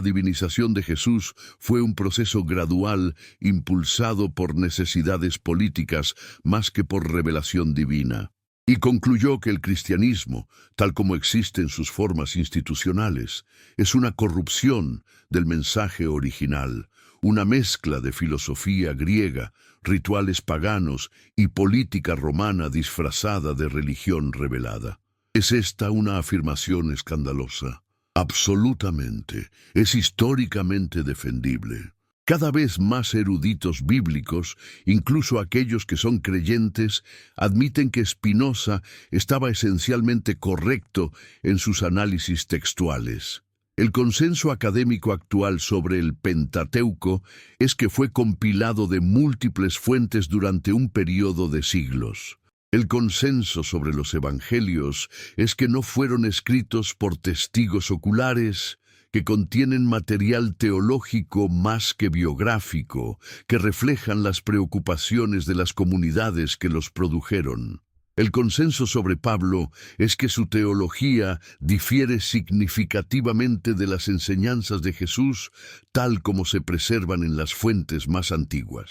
Speaker 1: divinización de Jesús fue un proceso gradual impulsado por necesidades políticas más que por revelación divina. Y concluyó que el cristianismo, tal como existe en sus formas institucionales, es una corrupción del mensaje original, una mezcla de filosofía griega, rituales paganos y política romana disfrazada de religión revelada. ¿Es esta una afirmación escandalosa? Absolutamente. Es históricamente defendible. Cada vez más eruditos bíblicos, incluso aquellos que son creyentes, admiten que Spinoza estaba esencialmente correcto en sus análisis textuales. El consenso académico actual sobre el Pentateuco es que fue compilado de múltiples fuentes durante un periodo de siglos. El consenso sobre los evangelios es que no fueron escritos por testigos oculares, que contienen material teológico más que biográfico, que reflejan las preocupaciones de las comunidades que los produjeron. El consenso sobre Pablo es que su teología difiere significativamente de las enseñanzas de Jesús, tal como se preservan en las fuentes más antiguas.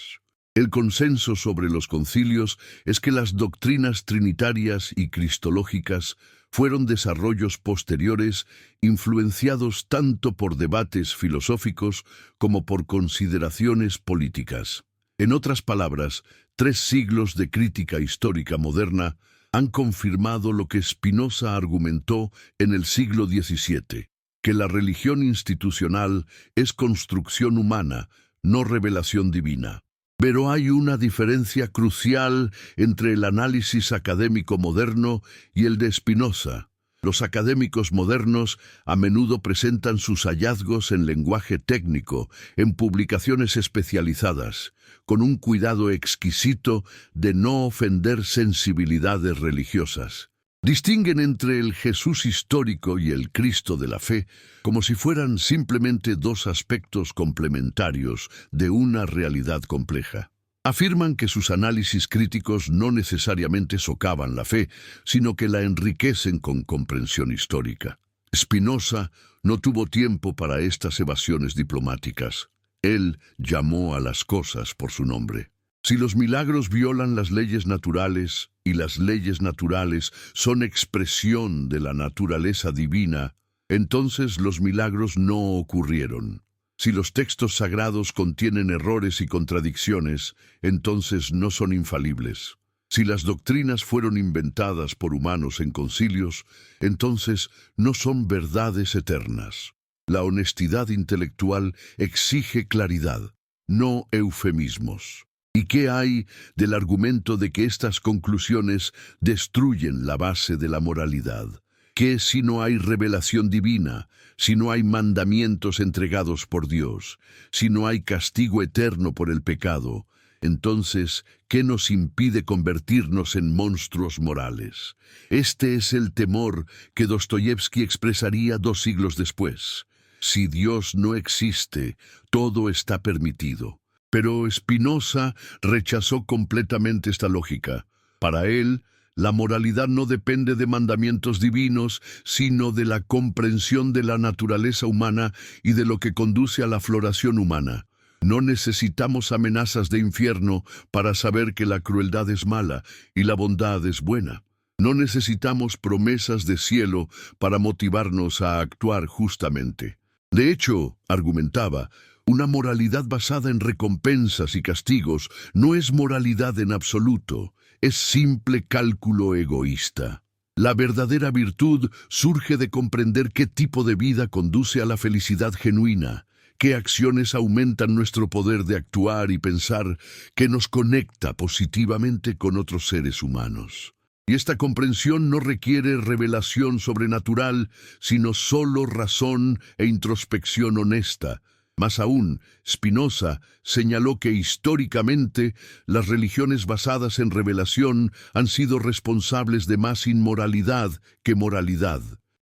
Speaker 1: El consenso sobre los concilios es que las doctrinas trinitarias y cristológicas fueron desarrollos posteriores influenciados tanto por debates filosóficos como por consideraciones políticas. En otras palabras, 3 siglos de crítica histórica moderna han confirmado lo que Spinoza argumentó en el siglo XVII, que la religión institucional es construcción humana, no revelación divina. Pero hay una diferencia crucial entre el análisis académico moderno y el de Spinoza. Los académicos modernos a menudo presentan sus hallazgos en lenguaje técnico, en publicaciones especializadas, con un cuidado exquisito de no ofender sensibilidades religiosas. Distinguen entre el Jesús histórico y el Cristo de la fe como si fueran simplemente 2 aspectos complementarios de una realidad compleja. Afirman que sus análisis críticos no necesariamente socavan la fe, sino que la enriquecen con comprensión histórica. Spinoza no tuvo tiempo para estas evasiones diplomáticas. Él llamó a las cosas por su nombre. Si los milagros violan las leyes naturales y las leyes naturales son expresión de la naturaleza divina, entonces los milagros no ocurrieron. Si los textos sagrados contienen errores y contradicciones, entonces no son infalibles. Si las doctrinas fueron inventadas por humanos en concilios, entonces no son verdades eternas. La honestidad intelectual exige claridad, no eufemismos. ¿Y qué hay del argumento de que estas conclusiones destruyen la base de la moralidad? ¿Qué si no hay revelación divina, si no hay mandamientos entregados por Dios, si no hay castigo eterno por el pecado? Entonces, ¿qué nos impide convertirnos en monstruos morales? Este es el temor que Dostoyevski expresaría 2 siglos después. Si Dios no existe, todo está permitido. Pero Spinoza rechazó completamente esta lógica. Para él, la moralidad no depende de mandamientos divinos, sino de la comprensión de la naturaleza humana y de lo que conduce a la floración humana. No necesitamos amenazas de infierno para saber que la crueldad es mala y la bondad es buena. No necesitamos promesas de cielo para motivarnos a actuar justamente. De hecho, argumentaba, una moralidad basada en recompensas y castigos no es moralidad en absoluto, es simple cálculo egoísta. La verdadera virtud surge de comprender qué tipo de vida conduce a la felicidad genuina, qué acciones aumentan nuestro poder de actuar y pensar, que nos conecta positivamente con otros seres humanos. Y esta comprensión no requiere revelación sobrenatural, sino solo razón e introspección honesta. Más aún, Spinoza señaló que históricamente las religiones basadas en revelación han sido responsables de más inmoralidad que moralidad.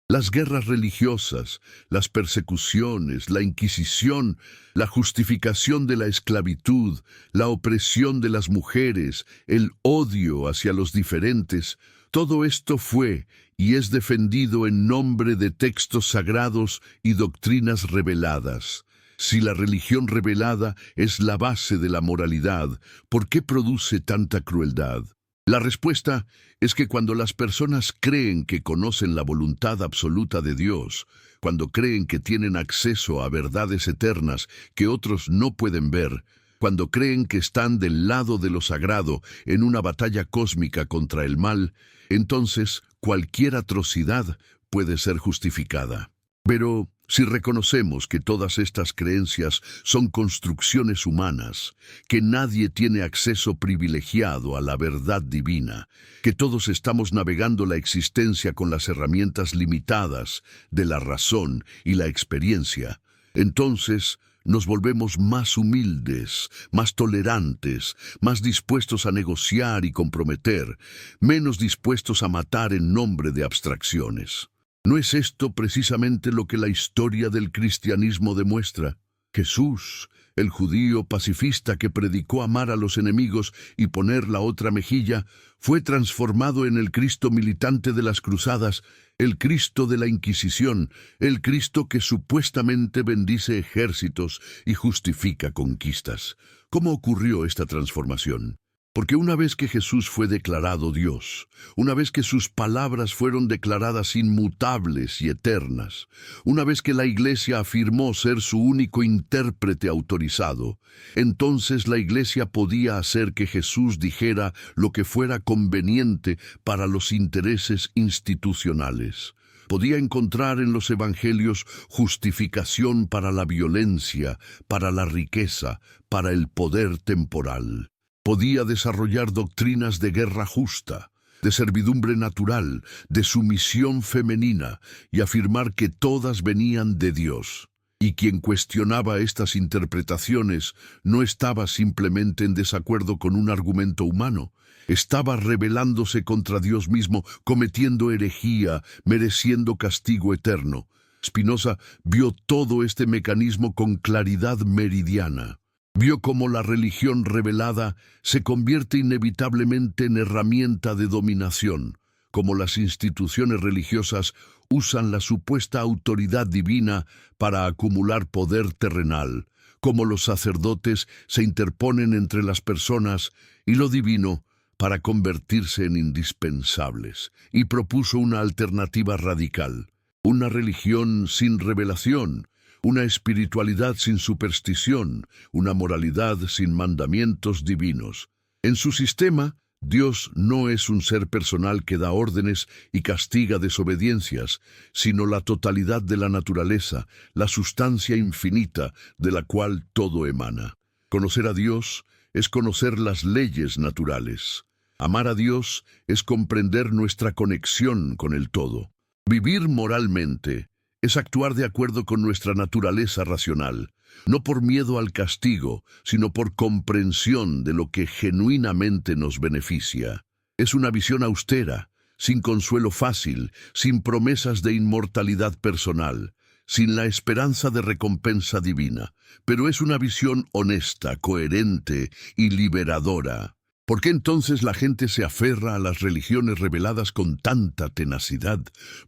Speaker 1: Las guerras religiosas, las persecuciones, la Inquisición, la justificación de la esclavitud, la opresión de las mujeres, el odio hacia los diferentes, todo esto fue y es defendido en nombre de textos sagrados y doctrinas reveladas. Si la religión revelada es la base de la moralidad, ¿por qué produce tanta crueldad? La respuesta es que cuando las personas creen que conocen la voluntad absoluta de Dios, cuando creen que tienen acceso a verdades eternas que otros no pueden ver, cuando creen que están del lado de lo sagrado en una batalla cósmica contra el mal, entonces cualquier atrocidad puede ser justificada. Pero si reconocemos que todas estas creencias son construcciones humanas, que nadie tiene acceso privilegiado a la verdad divina, que todos estamos navegando la existencia con las herramientas limitadas de la razón y la experiencia, entonces nos volvemos más humildes, más tolerantes, más dispuestos a negociar y comprometer, menos dispuestos a matar en nombre de abstracciones. ¿No es esto precisamente lo que la historia del cristianismo demuestra? Jesús, el judío pacifista que predicó amar a los enemigos y poner la otra mejilla, fue transformado en el Cristo militante de las cruzadas, el Cristo de la Inquisición, el Cristo que supuestamente bendice ejércitos y justifica conquistas. ¿Cómo ocurrió esta transformación? Porque una vez que Jesús fue declarado Dios, una vez que sus palabras fueron declaradas inmutables y eternas, una vez que la Iglesia afirmó ser su único intérprete autorizado, entonces la Iglesia podía hacer que Jesús dijera lo que fuera conveniente para los intereses institucionales. Podía encontrar en los evangelios justificación para la violencia, para la riqueza, para el poder temporal. Podía desarrollar doctrinas de guerra justa, de servidumbre natural, de sumisión femenina, y afirmar que todas venían de Dios. Y quien cuestionaba estas interpretaciones no estaba simplemente en desacuerdo con un argumento humano, estaba rebelándose contra Dios mismo, cometiendo herejía, mereciendo castigo eterno. Spinoza vio todo este mecanismo con claridad meridiana. Vio cómo la religión revelada se convierte inevitablemente en herramienta de dominación, cómo las instituciones religiosas usan la supuesta autoridad divina para acumular poder terrenal, cómo los sacerdotes se interponen entre las personas y lo divino para convertirse en indispensables, y propuso una alternativa radical, una religión sin revelación, una espiritualidad sin superstición, una moralidad sin mandamientos divinos. En su sistema, Dios no es un ser personal que da órdenes y castiga desobediencias, sino la totalidad de la naturaleza, la sustancia infinita de la cual todo emana. Conocer a Dios es conocer las leyes naturales. Amar a Dios es comprender nuestra conexión con el todo. Vivir moralmente es actuar de acuerdo con nuestra naturaleza racional, no por miedo al castigo, sino por comprensión de lo que genuinamente nos beneficia. Es una visión austera, sin consuelo fácil, sin promesas de inmortalidad personal, sin la esperanza de recompensa divina, pero es una visión honesta, coherente y liberadora. ¿Por qué entonces la gente se aferra a las religiones reveladas con tanta tenacidad?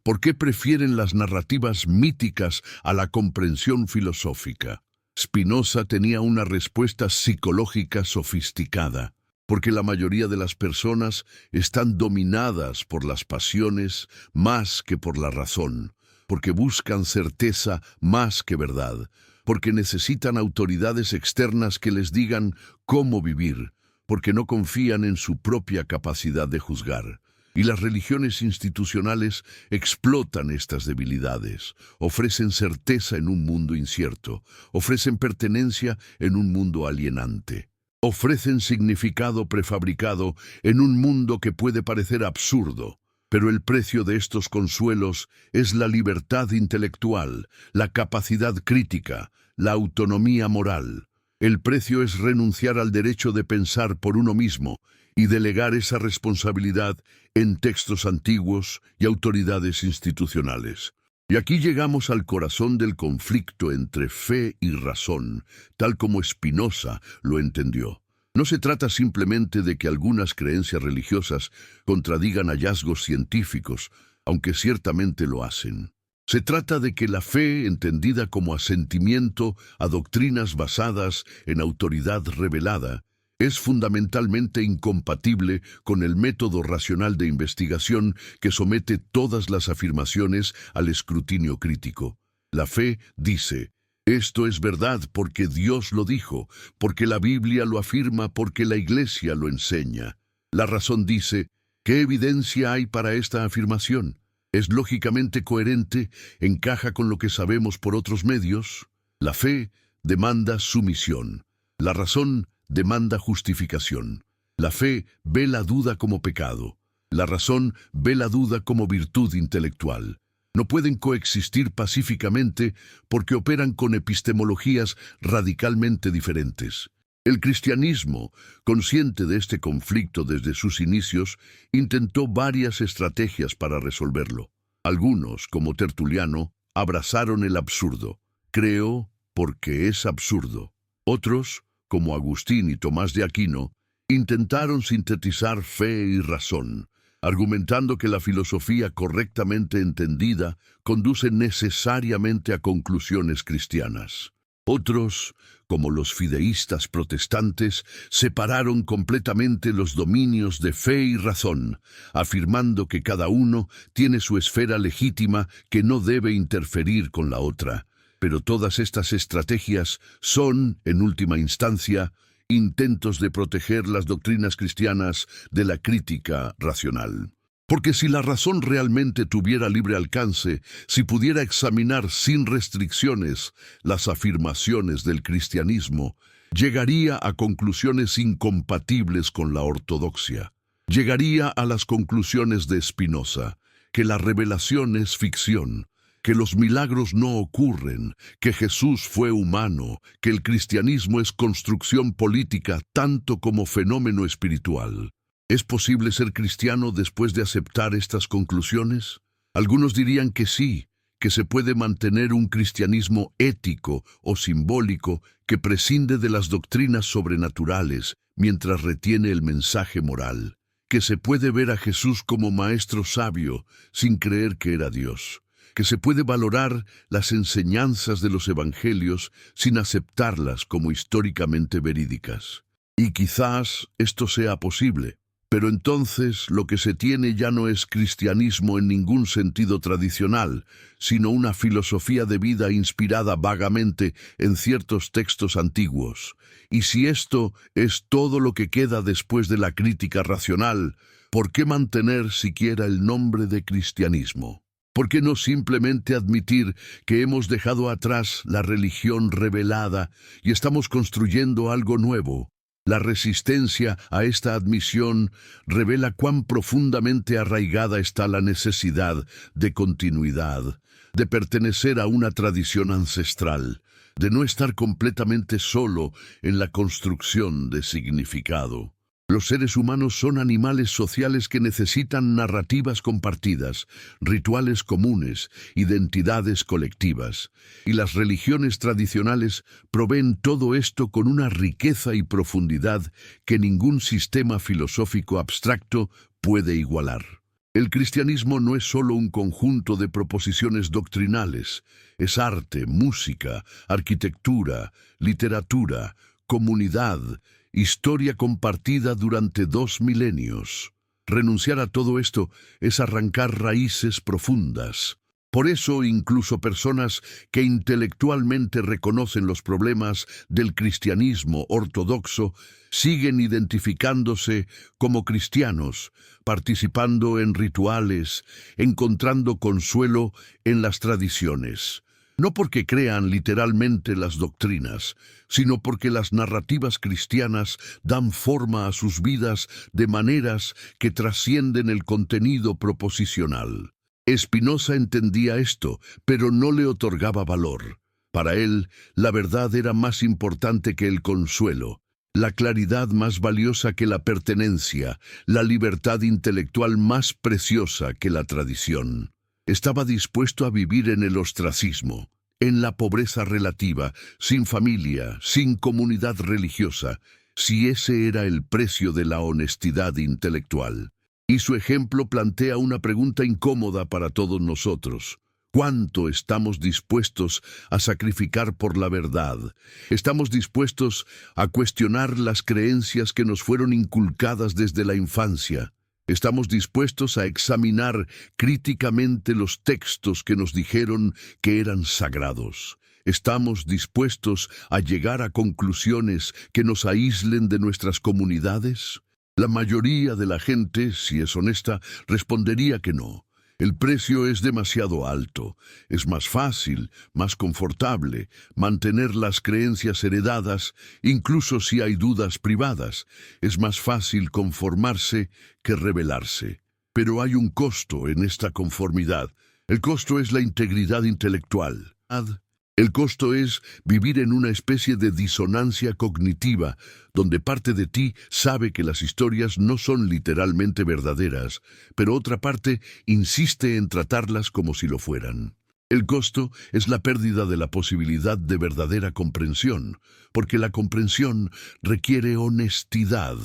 Speaker 1: ¿Por qué prefieren las narrativas míticas a la comprensión filosófica? Spinoza tenía una respuesta psicológica sofisticada, porque la mayoría de las personas están dominadas por las pasiones más que por la razón, porque buscan certeza más que verdad, porque necesitan autoridades externas que les digan cómo vivir, porque no confían en su propia capacidad de juzgar. Y las religiones institucionales explotan estas debilidades, ofrecen certeza en un mundo incierto, ofrecen pertenencia en un mundo alienante, ofrecen significado prefabricado en un mundo que puede parecer absurdo. Pero el precio de estos consuelos es la libertad intelectual, la capacidad crítica, la autonomía moral. El precio es renunciar al derecho de pensar por uno mismo y delegar esa responsabilidad en textos antiguos y autoridades institucionales. Y aquí llegamos al corazón del conflicto entre fe y razón, tal como Spinoza lo entendió. No se trata simplemente de que algunas creencias religiosas contradigan hallazgos científicos, aunque ciertamente lo hacen. Se trata de que la fe, entendida como asentimiento a doctrinas basadas en autoridad revelada, es fundamentalmente incompatible con el método racional de investigación que somete todas las afirmaciones al escrutinio crítico. La fe dice: esto es verdad porque Dios lo dijo, porque la Biblia lo afirma, porque la Iglesia lo enseña. La razón dice: ¿qué evidencia hay para esta afirmación? ¿Es lógicamente coherente? ¿Encaja con lo que sabemos por otros medios? La fe demanda sumisión. La razón demanda justificación. La fe ve la duda como pecado. La razón ve la duda como virtud intelectual. No pueden coexistir pacíficamente porque operan con epistemologías radicalmente diferentes. El cristianismo, consciente de este conflicto desde sus inicios, intentó varias estrategias para resolverlo. Algunos, como Tertuliano, abrazaron el absurdo. Creo porque es absurdo. Otros, como Agustín y Tomás de Aquino, intentaron sintetizar fe y razón, argumentando que la filosofía correctamente entendida conduce necesariamente a conclusiones cristianas. Otros, como los fideístas protestantes, separaron completamente los dominios de fe y razón, afirmando que cada uno tiene su esfera legítima que no debe interferir con la otra. Pero todas estas estrategias son, en última instancia, intentos de proteger las doctrinas cristianas de la crítica racional. Porque si la razón realmente tuviera libre alcance, si pudiera examinar sin restricciones las afirmaciones del cristianismo, llegaría a conclusiones incompatibles con la ortodoxia. Llegaría a las conclusiones de Spinoza, que la revelación es ficción, que los milagros no ocurren, que Jesús fue humano, que el cristianismo es construcción política tanto como fenómeno espiritual. ¿Es posible ser cristiano después de aceptar estas conclusiones? Algunos dirían que sí, que se puede mantener un cristianismo ético o simbólico que prescinde de las doctrinas sobrenaturales mientras retiene el mensaje moral, que se puede ver a Jesús como maestro sabio sin creer que era Dios, que se puede valorar las enseñanzas de los evangelios sin aceptarlas como históricamente verídicas. Y quizás esto sea posible. Pero entonces lo que se tiene ya no es cristianismo en ningún sentido tradicional, sino una filosofía de vida inspirada vagamente en ciertos textos antiguos. Y si esto es todo lo que queda después de la crítica racional, ¿por qué mantener siquiera el nombre de cristianismo? ¿Por qué no simplemente admitir que hemos dejado atrás la religión revelada y estamos construyendo algo nuevo? La resistencia a esta admisión revela cuán profundamente arraigada está la necesidad de continuidad, de pertenecer a una tradición ancestral, de no estar completamente solo en la construcción de significado. Los seres humanos son animales sociales que necesitan narrativas compartidas, rituales comunes, identidades colectivas. Y las religiones tradicionales proveen todo esto con una riqueza y profundidad que ningún sistema filosófico abstracto puede igualar. El cristianismo no es solo un conjunto de proposiciones doctrinales, es arte, música, arquitectura, literatura, comunidad, historia compartida durante 2 milenios. Renunciar a todo esto es arrancar raíces profundas. Por eso, incluso personas que intelectualmente reconocen los problemas del cristianismo ortodoxo siguen identificándose como cristianos, participando en rituales, encontrando consuelo en las tradiciones. No porque crean literalmente las doctrinas, sino porque las narrativas cristianas dan forma a sus vidas de maneras que trascienden el contenido proposicional. Spinoza entendía esto, pero no le otorgaba valor. Para él, la verdad era más importante que el consuelo, la claridad más valiosa que la pertenencia, la libertad intelectual más preciosa que la tradición. Estaba dispuesto a vivir en el ostracismo, en la pobreza relativa, sin familia, sin comunidad religiosa, si ese era el precio de la honestidad intelectual. Y su ejemplo plantea una pregunta incómoda para todos nosotros. ¿Cuánto estamos dispuestos a sacrificar por la verdad? ¿Estamos dispuestos a cuestionar las creencias que nos fueron inculcadas desde la infancia? ¿Estamos dispuestos a examinar críticamente los textos que nos dijeron que eran sagrados? ¿Estamos dispuestos a llegar a conclusiones que nos aíslen de nuestras comunidades? La mayoría de la gente, si es honesta, respondería que no. El precio es demasiado alto. Es más fácil, más confortable, mantener las creencias heredadas, incluso si hay dudas privadas. Es más fácil conformarse que rebelarse. Pero hay un costo en esta conformidad. El costo es la integridad intelectual. El costo es vivir en una especie de disonancia cognitiva, donde parte de ti sabe que las historias no son literalmente verdaderas, pero otra parte insiste en tratarlas como si lo fueran. El costo es la pérdida de la posibilidad de verdadera comprensión, porque la comprensión requiere honestidad,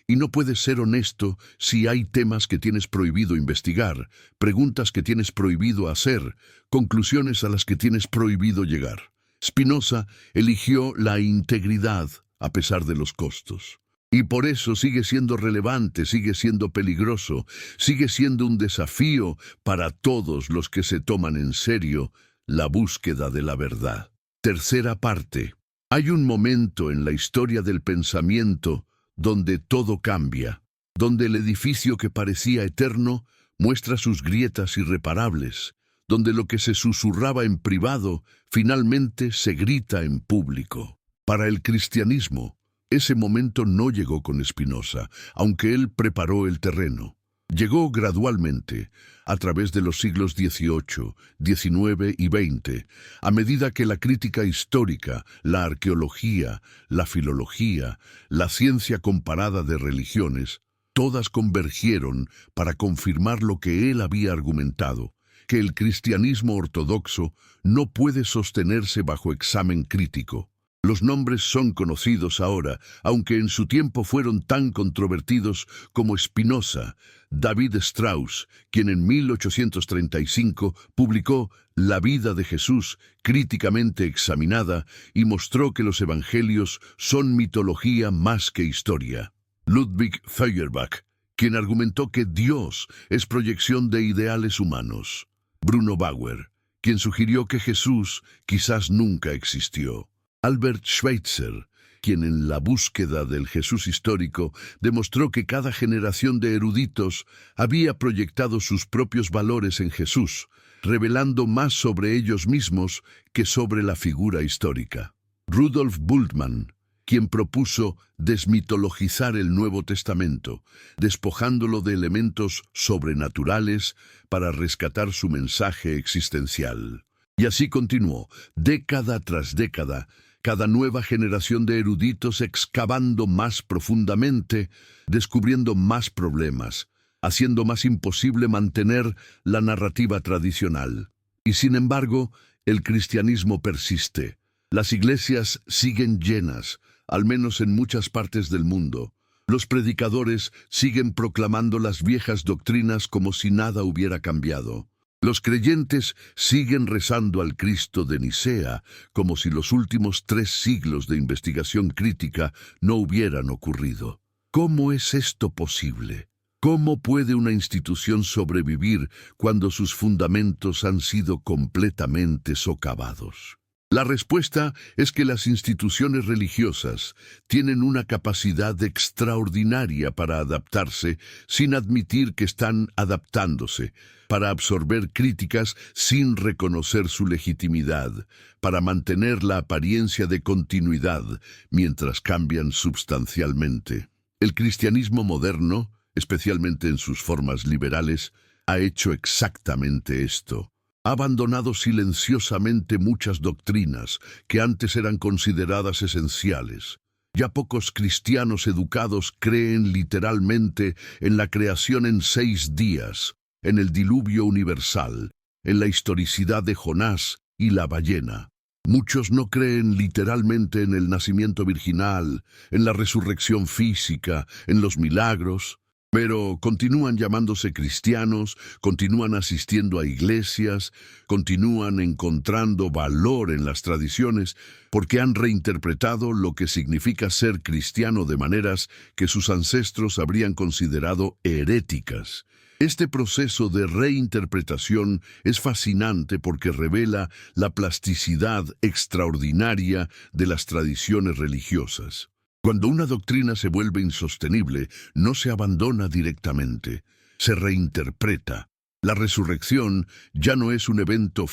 Speaker 1: y no puedes ser honesto si hay temas que tienes prohibido investigar, preguntas que tienes prohibido hacer, conclusiones a las que tienes prohibido llegar. Spinoza eligió la integridad a pesar de los costos. Y por eso sigue siendo relevante, sigue siendo peligroso, sigue siendo un desafío para todos los que se toman en serio la búsqueda de la verdad. Tercera parte. Hay un momento en la historia del pensamiento donde todo cambia, donde el edificio que parecía eterno muestra sus grietas irreparables, donde lo que se susurraba en privado finalmente se grita en público. Para el cristianismo, ese momento no llegó con Spinoza, aunque él preparó el terreno. Llegó gradualmente, a través de los siglos XVIII, XIX y XX, a medida que la crítica histórica, la arqueología, la filología, la ciencia comparada de religiones, todas convergieron para confirmar lo que él había argumentado, que el cristianismo ortodoxo no puede sostenerse bajo examen crítico. Los nombres son conocidos ahora, aunque en su tiempo fueron tan controvertidos como Spinoza, David Strauss, quien en 1835 publicó La vida de Jesús críticamente examinada y mostró que los evangelios son mitología más que historia. Ludwig Feuerbach, quien argumentó que Dios es proyección de ideales humanos. Bruno Bauer, quien sugirió que Jesús quizás nunca existió. Albert Schweitzer, quien en la búsqueda del Jesús histórico demostró que cada generación de eruditos había proyectado sus propios valores en Jesús, revelando más sobre ellos mismos que sobre la figura histórica. Rudolf Bultmann, quien propuso desmitologizar el Nuevo Testamento, despojándolo de elementos sobrenaturales para rescatar su mensaje existencial. Y así continuó, década tras década, cada nueva generación de eruditos excavando más profundamente, descubriendo más problemas, haciendo más imposible mantener la narrativa tradicional. Y sin embargo, el cristianismo persiste. Las iglesias siguen llenas, al menos en muchas partes del mundo. Los predicadores siguen proclamando las viejas doctrinas como si nada hubiera cambiado. Los creyentes siguen rezando al Cristo de Nicea como si los últimos 3 siglos de investigación crítica no hubieran ocurrido. ¿Cómo es esto posible? ¿Cómo puede una institución sobrevivir cuando sus fundamentos han sido completamente socavados? La respuesta es que las instituciones religiosas tienen una capacidad extraordinaria para adaptarse sin admitir que están adaptándose, para absorber críticas sin reconocer su legitimidad, para mantener la apariencia de continuidad mientras cambian sustancialmente. El cristianismo moderno, especialmente en sus formas liberales, ha hecho exactamente esto. Ha abandonado silenciosamente muchas doctrinas que antes eran consideradas esenciales. Ya pocos cristianos educados creen literalmente en la creación en 6 días, en el diluvio universal, en la historicidad de Jonás y la ballena. Muchos no creen literalmente en el nacimiento virginal, en la resurrección física, en los milagros, pero continúan llamándose cristianos, continúan asistiendo a iglesias, continúan encontrando valor en las tradiciones porque han reinterpretado lo que significa ser cristiano de maneras que sus ancestros habrían considerado heréticas. Este proceso de reinterpretación es fascinante porque revela la plasticidad extraordinaria de las tradiciones religiosas. Cuando una doctrina se vuelve insostenible, no se abandona directamente, se reinterpreta. La resurrección ya no es un evento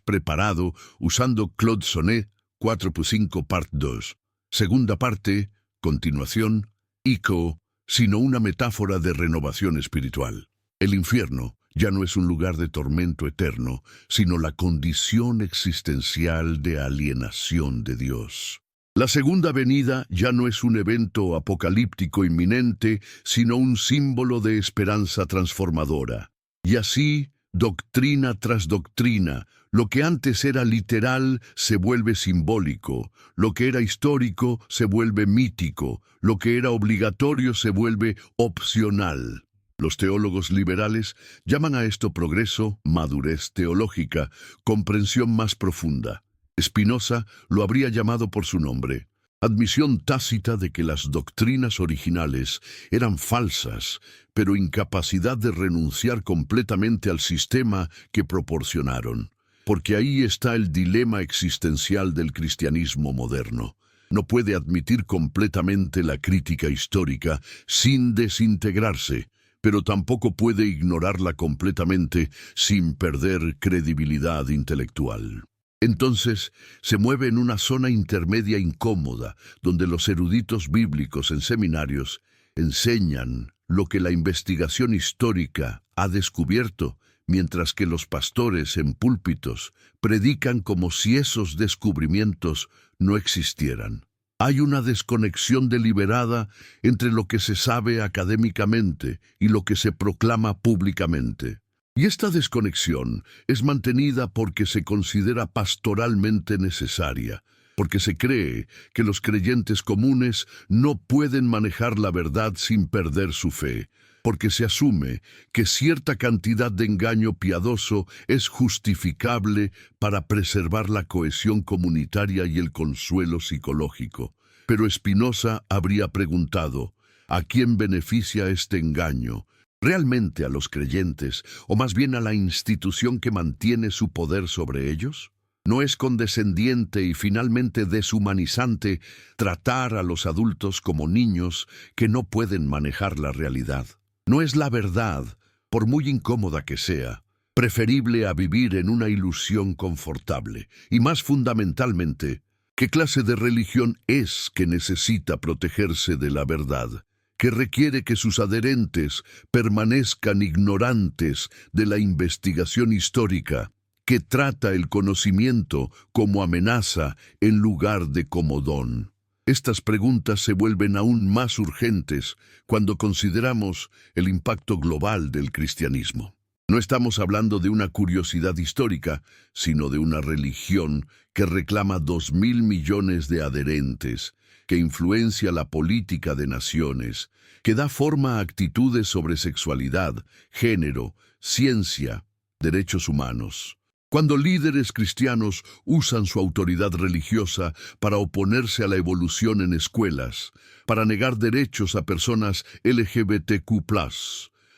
Speaker 1: preparado usando Claude Sonnet 4x5 part 2. Segunda parte, continuación, ICO, sino una metáfora de renovación espiritual. El infierno ya no es un lugar de tormento eterno, sino la condición existencial de alienación de Dios. La segunda venida ya no es un evento apocalíptico inminente, sino un símbolo de esperanza transformadora. Y así, doctrina tras doctrina, lo que antes era literal se vuelve simbólico, lo que era histórico se vuelve mítico, lo que era obligatorio se vuelve opcional. Los teólogos liberales llaman a esto progreso, madurez teológica, comprensión más profunda. Spinoza lo habría llamado por su nombre, admisión tácita de que las doctrinas originales eran falsas, pero incapacidad de renunciar completamente al sistema que proporcionaron. Porque ahí está el dilema existencial del cristianismo moderno. No puede admitir completamente la crítica histórica sin desintegrarse, pero tampoco puede ignorarla completamente sin perder credibilidad intelectual. Entonces, se mueve en una zona intermedia incómoda, donde los eruditos bíblicos en seminarios enseñan lo que la investigación histórica ha descubierto, mientras que los pastores en púlpitos predican como si esos descubrimientos no existieran. Hay una desconexión deliberada entre lo que se sabe académicamente y lo que se proclama públicamente. Y esta desconexión es mantenida porque se considera pastoralmente necesaria, porque se cree que los creyentes comunes no pueden manejar la verdad sin perder su fe, porque se asume que cierta cantidad de engaño piadoso es justificable para preservar la cohesión comunitaria y el consuelo psicológico. Pero Spinoza habría preguntado, ¿a quién beneficia este engaño? ¿Realmente a los creyentes, o más bien a la institución que mantiene su poder sobre ellos? ¿No es condescendiente y finalmente deshumanizante tratar a los adultos como niños que no pueden manejar la realidad? ¿No es la verdad, por muy incómoda que sea, preferible a vivir en una ilusión confortable? Y más fundamentalmente, ¿Qué clase de religión es que necesita protegerse de la verdad, que requiere que sus adherentes permanezcan ignorantes de la investigación histórica, que trata el conocimiento como amenaza en lugar de como don? Estas preguntas se vuelven aún más urgentes cuando consideramos el impacto global del cristianismo. No estamos hablando de una curiosidad histórica, sino de una religión que reclama 2.000 millones de adherentes, que influencia la política de naciones, que da forma a actitudes sobre sexualidad, género, ciencia, derechos humanos. Cuando líderes cristianos usan su autoridad religiosa para oponerse a la evolución en escuelas, para negar derechos a personas LGBTQ+,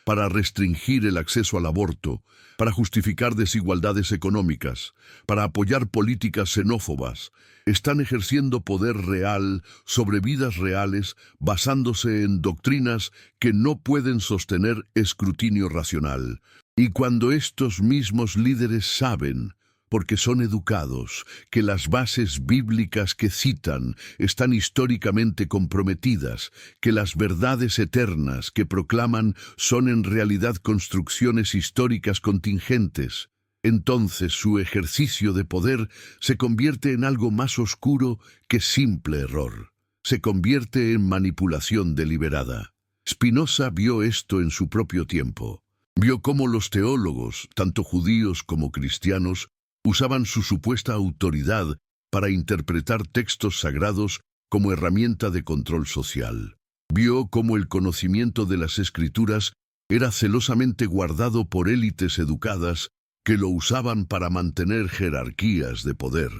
Speaker 1: para restringir el acceso al aborto, para justificar desigualdades económicas, para apoyar políticas xenófobas, están ejerciendo poder real sobre vidas reales basándose en doctrinas que no pueden sostener escrutinio racional. Y cuando estos mismos líderes saben, porque son educados, que las bases bíblicas que citan están históricamente comprometidas, que las verdades eternas que proclaman son en realidad construcciones históricas contingentes, entonces su ejercicio de poder se convierte en algo más oscuro que simple error. Se convierte en manipulación deliberada. Spinoza vio esto en su propio tiempo. Vio cómo los teólogos, tanto judíos como cristianos, usaban su supuesta autoridad para interpretar textos sagrados como herramienta de control social. Vio cómo el conocimiento de las Escrituras era celosamente guardado por élites educadas que lo usaban para mantener jerarquías de poder.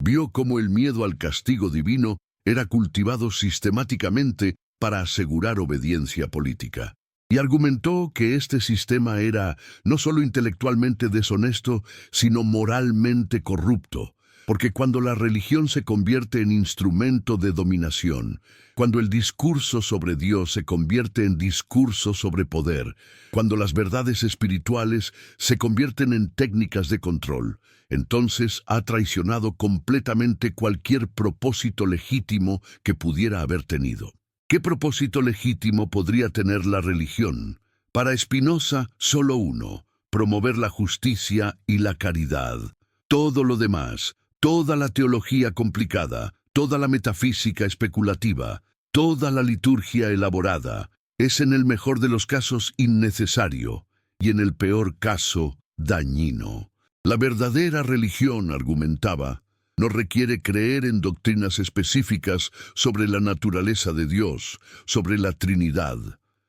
Speaker 1: Vio cómo el miedo al castigo divino era cultivado sistemáticamente para asegurar obediencia política. Y argumentó que este sistema era no solo intelectualmente deshonesto, sino moralmente corrupto, porque cuando la religión se convierte en instrumento de dominación, cuando el discurso sobre Dios se convierte en discurso sobre poder, cuando las verdades espirituales se convierten en técnicas de control, entonces ha traicionado completamente cualquier propósito legítimo que pudiera haber tenido. ¿Qué propósito legítimo podría tener la religión? Para Spinoza, solo uno: promover la justicia y la caridad. Todo lo demás, toda la teología complicada, toda la metafísica especulativa, toda la liturgia elaborada, es en el mejor de los casos innecesario y en el peor caso dañino. La verdadera religión, argumentaba, no requiere creer en doctrinas específicas sobre la naturaleza de Dios, sobre la Trinidad,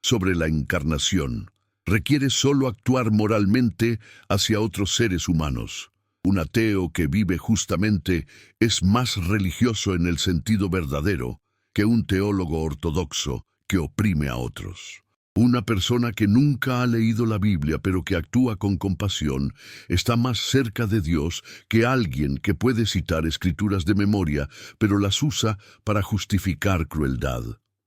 Speaker 1: sobre la encarnación. Requiere solo actuar moralmente hacia otros seres humanos. Un ateo que vive justamente es más religioso en el sentido verdadero que un teólogo ortodoxo que oprime a otros. Una persona que nunca ha leído la Biblia pero que actúa con compasión está más cerca de Dios que alguien que puede citar escrituras de memoria pero las usa para justificar crueldad.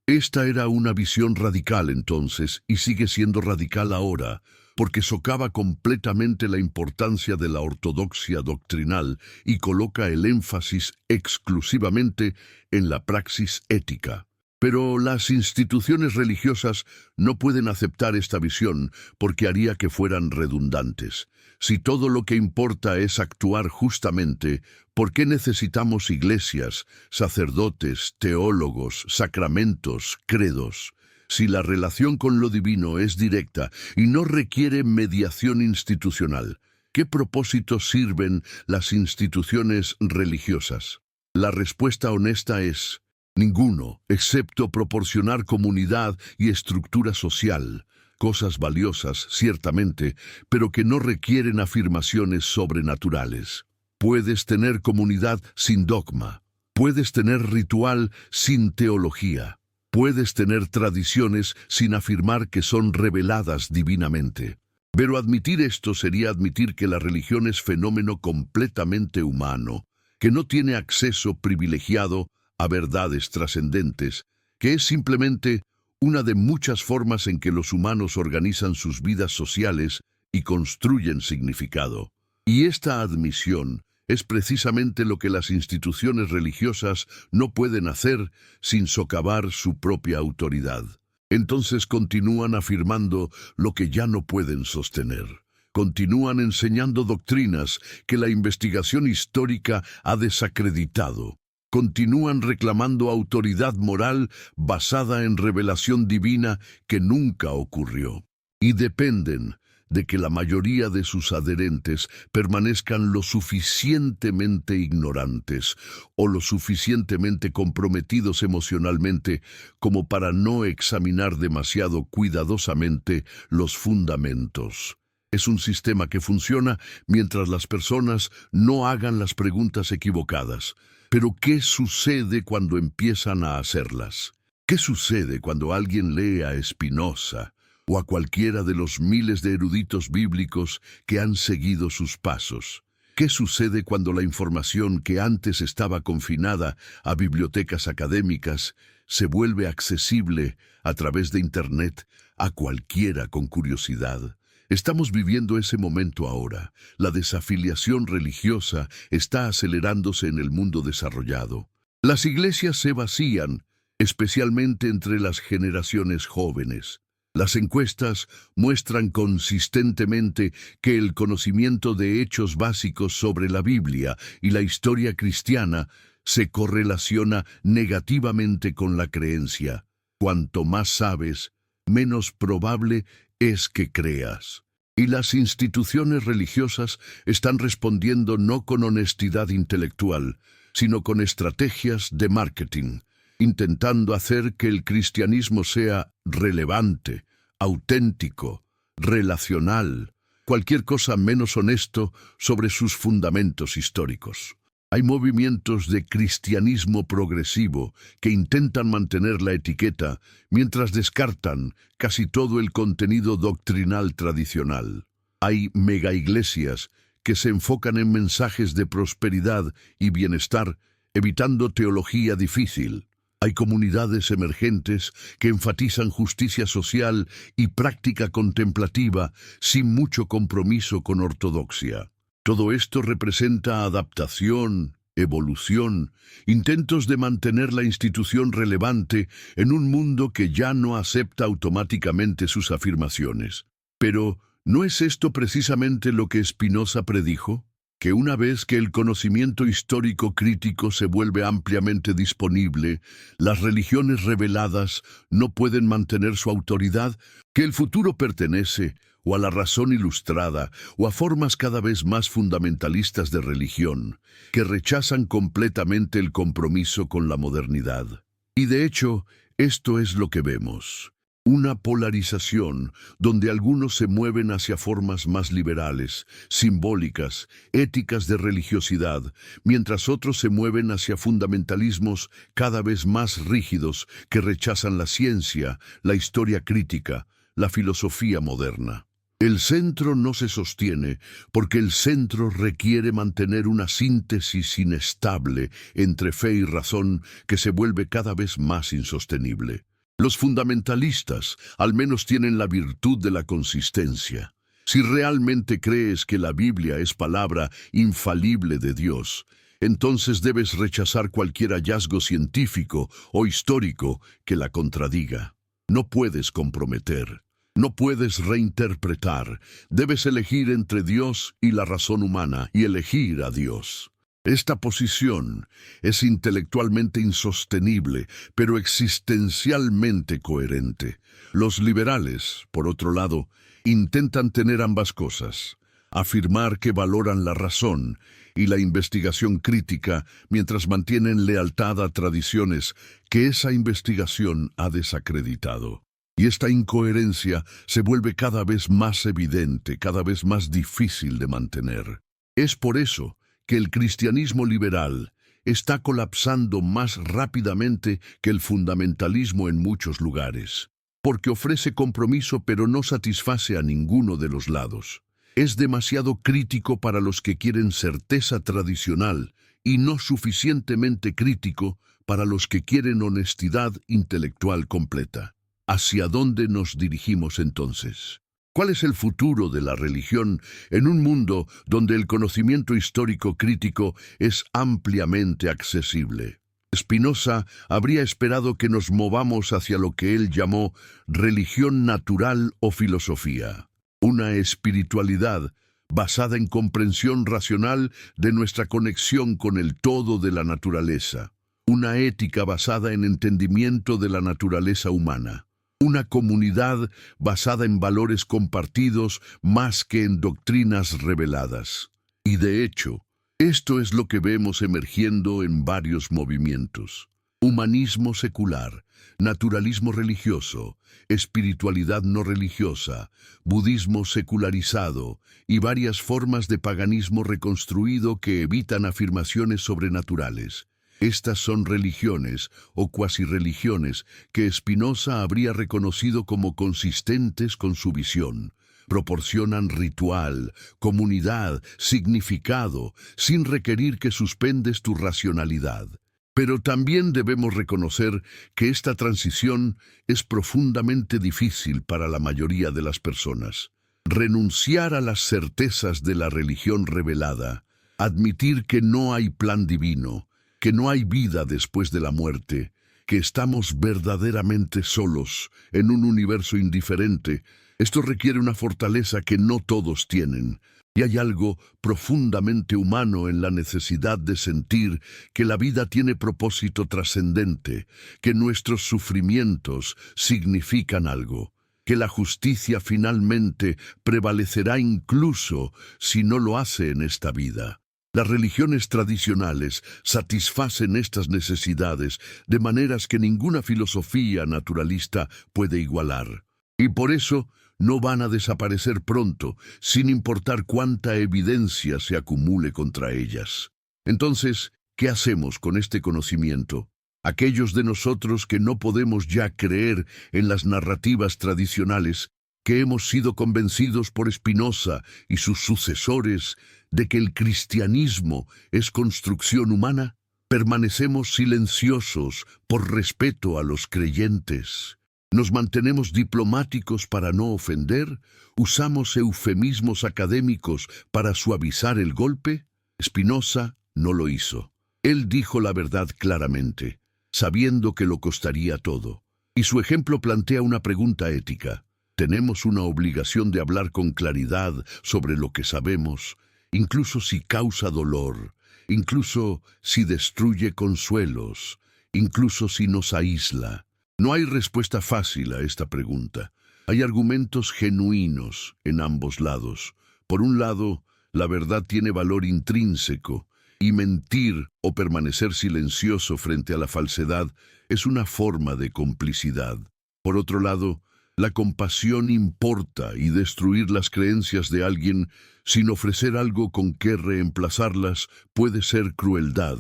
Speaker 1: Esta era una visión radical entonces y sigue siendo radical ahora, porque socava completamente la importancia de la ortodoxia doctrinal y coloca el énfasis exclusivamente en la praxis ética. Pero las instituciones religiosas no pueden aceptar esta visión porque haría que fueran redundantes. Si todo lo que importa es actuar justamente, ¿por qué necesitamos iglesias, sacerdotes, teólogos, sacramentos, credos? Si la relación con lo divino es directa y no requiere mediación institucional, ¿qué propósito sirven las instituciones religiosas? La respuesta honesta es: ninguno, excepto proporcionar comunidad y estructura social, cosas valiosas, ciertamente, pero que no requieren afirmaciones sobrenaturales. Puedes tener comunidad sin dogma, puedes tener ritual sin teología, puedes tener tradiciones sin afirmar que son reveladas divinamente. Pero admitir esto sería admitir que la religión es fenómeno completamente humano, que no tiene acceso privilegiado a verdades trascendentes, que es simplemente una de muchas formas en que los humanos organizan sus vidas sociales y construyen significado. Y esta admisión es precisamente lo que las instituciones religiosas no pueden hacer sin socavar su propia autoridad. Entonces continúan afirmando lo que ya no pueden sostener. Continúan enseñando doctrinas que la investigación histórica ha desacreditado. Continúan reclamando autoridad moral basada en revelación divina que nunca ocurrió. Y dependen de que la mayoría de sus adherentes permanezcan lo suficientemente ignorantes o lo suficientemente comprometidos emocionalmente como para no examinar demasiado cuidadosamente los fundamentos. Es un sistema que funciona mientras las personas no hagan las preguntas equivocadas. Pero ¿qué sucede cuando empiezan a hacerlas? ¿Qué sucede cuando alguien lee a Spinoza o a cualquiera de los miles de eruditos bíblicos que han seguido sus pasos? ¿Qué sucede cuando la información que antes estaba confinada a bibliotecas académicas se vuelve accesible a través de Internet a cualquiera con curiosidad? Estamos viviendo ese momento ahora. La desafiliación religiosa está acelerándose en el mundo desarrollado. Las iglesias se vacían, especialmente entre las generaciones jóvenes. Las encuestas muestran consistentemente que el conocimiento de hechos básicos sobre la Biblia y la historia cristiana se correlaciona negativamente con la creencia. Cuanto más sabes, menos probable es que creas. Y las instituciones religiosas están respondiendo no con honestidad intelectual, sino con estrategias de marketing, intentando hacer que el cristianismo sea relevante, auténtico, relacional, cualquier cosa menos honesto sobre sus fundamentos históricos. Hay movimientos de cristianismo progresivo que intentan mantener la etiqueta mientras descartan casi todo el contenido doctrinal tradicional. Hay megaiglesias que se enfocan en mensajes de prosperidad y bienestar, evitando teología difícil. Hay comunidades emergentes que enfatizan justicia social y práctica contemplativa sin mucho compromiso con ortodoxia. Todo esto representa adaptación, evolución, intentos de mantener la institución relevante en un mundo que ya no acepta automáticamente sus afirmaciones. Pero, ¿no es esto precisamente lo que Spinoza predijo? Que una vez que el conocimiento histórico crítico se vuelve ampliamente disponible, las religiones reveladas no pueden mantener su autoridad, que el futuro pertenece o a la razón ilustrada, o a formas cada vez más fundamentalistas de religión, que rechazan completamente el compromiso con la modernidad. Y de hecho, esto es lo que vemos. Una polarización donde algunos se mueven hacia formas más liberales, simbólicas, éticas de religiosidad, mientras otros se mueven hacia fundamentalismos cada vez más rígidos que rechazan la ciencia, la historia crítica, la filosofía moderna. El centro no se sostiene porque el centro requiere mantener una síntesis inestable entre fe y razón que se vuelve cada vez más insostenible. Los fundamentalistas al menos tienen la virtud de la consistencia. Si realmente crees que la Biblia es palabra infalible de Dios, entonces debes rechazar cualquier hallazgo científico o histórico que la contradiga. No puedes comprometer. No puedes reinterpretar. Debes elegir entre Dios y la razón humana y elegir a Dios. Esta posición es intelectualmente insostenible, pero existencialmente coherente. Los liberales, por otro lado, intentan tener ambas cosas. Afirmar que valoran la razón y la investigación crítica mientras mantienen lealtad a tradiciones que esa investigación ha desacreditado. Y esta incoherencia se vuelve cada vez más evidente, cada vez más difícil de mantener. Es por eso que el cristianismo liberal está colapsando más rápidamente que el fundamentalismo en muchos lugares, porque ofrece compromiso pero no satisface a ninguno de los lados. Es demasiado crítico para los que quieren certeza tradicional y no suficientemente crítico para los que quieren honestidad intelectual completa. ¿Hacia dónde nos dirigimos entonces? ¿Cuál es el futuro de la religión en un mundo donde el conocimiento histórico crítico es ampliamente accesible? Spinoza habría esperado que nos movamos hacia lo que él llamó religión natural o filosofía, una espiritualidad basada en comprensión racional de nuestra conexión con el todo de la naturaleza, una ética basada en entendimiento de la naturaleza humana, una comunidad basada en valores compartidos más que en doctrinas reveladas. Y de hecho, esto es lo que vemos emergiendo en varios movimientos: humanismo secular, naturalismo religioso, espiritualidad no religiosa, budismo secularizado y varias formas de paganismo reconstruido que evitan afirmaciones sobrenaturales. Estas son religiones o cuasirreligiones que Spinoza habría reconocido como consistentes con su visión. Proporcionan ritual, comunidad, significado, sin requerir que suspendes tu racionalidad. Pero también debemos reconocer que esta transición es profundamente difícil para la mayoría de las personas. Renunciar a las certezas de la religión revelada, admitir que no hay plan divino, que no hay vida después de la muerte, que estamos verdaderamente solos en un universo indiferente. Esto requiere una fortaleza que no todos tienen, y hay algo profundamente humano en la necesidad de sentir que la vida tiene propósito trascendente, que nuestros sufrimientos significan algo, que la justicia finalmente prevalecerá incluso si no lo hace en esta vida. Las religiones tradicionales satisfacen estas necesidades de maneras que ninguna filosofía naturalista puede igualar. Y por eso no van a desaparecer pronto, sin importar cuánta evidencia se acumule contra ellas. Entonces, ¿qué hacemos con este conocimiento? Aquellos de nosotros que no podemos ya creer en las narrativas tradicionales, que hemos sido convencidos por Spinoza y sus sucesores de que el cristianismo es construcción humana, permanecemos silenciosos por respeto a los creyentes. Nos mantenemos diplomáticos para no ofender, usamos eufemismos académicos para suavizar el golpe. Spinoza no lo hizo. Él dijo la verdad claramente, sabiendo que lo costaría todo. Y su ejemplo plantea una pregunta ética. Tenemos una obligación de hablar con claridad sobre lo que sabemos, incluso si causa dolor, incluso si destruye consuelos, incluso si nos aísla. No hay respuesta fácil a esta pregunta. Hay argumentos genuinos en ambos lados. Por un lado, la verdad tiene valor intrínseco, y mentir o permanecer silencioso frente a la falsedad es una forma de complicidad. Por otro lado, la compasión importa, y destruir las creencias de alguien sin ofrecer algo con que reemplazarlas puede ser crueldad.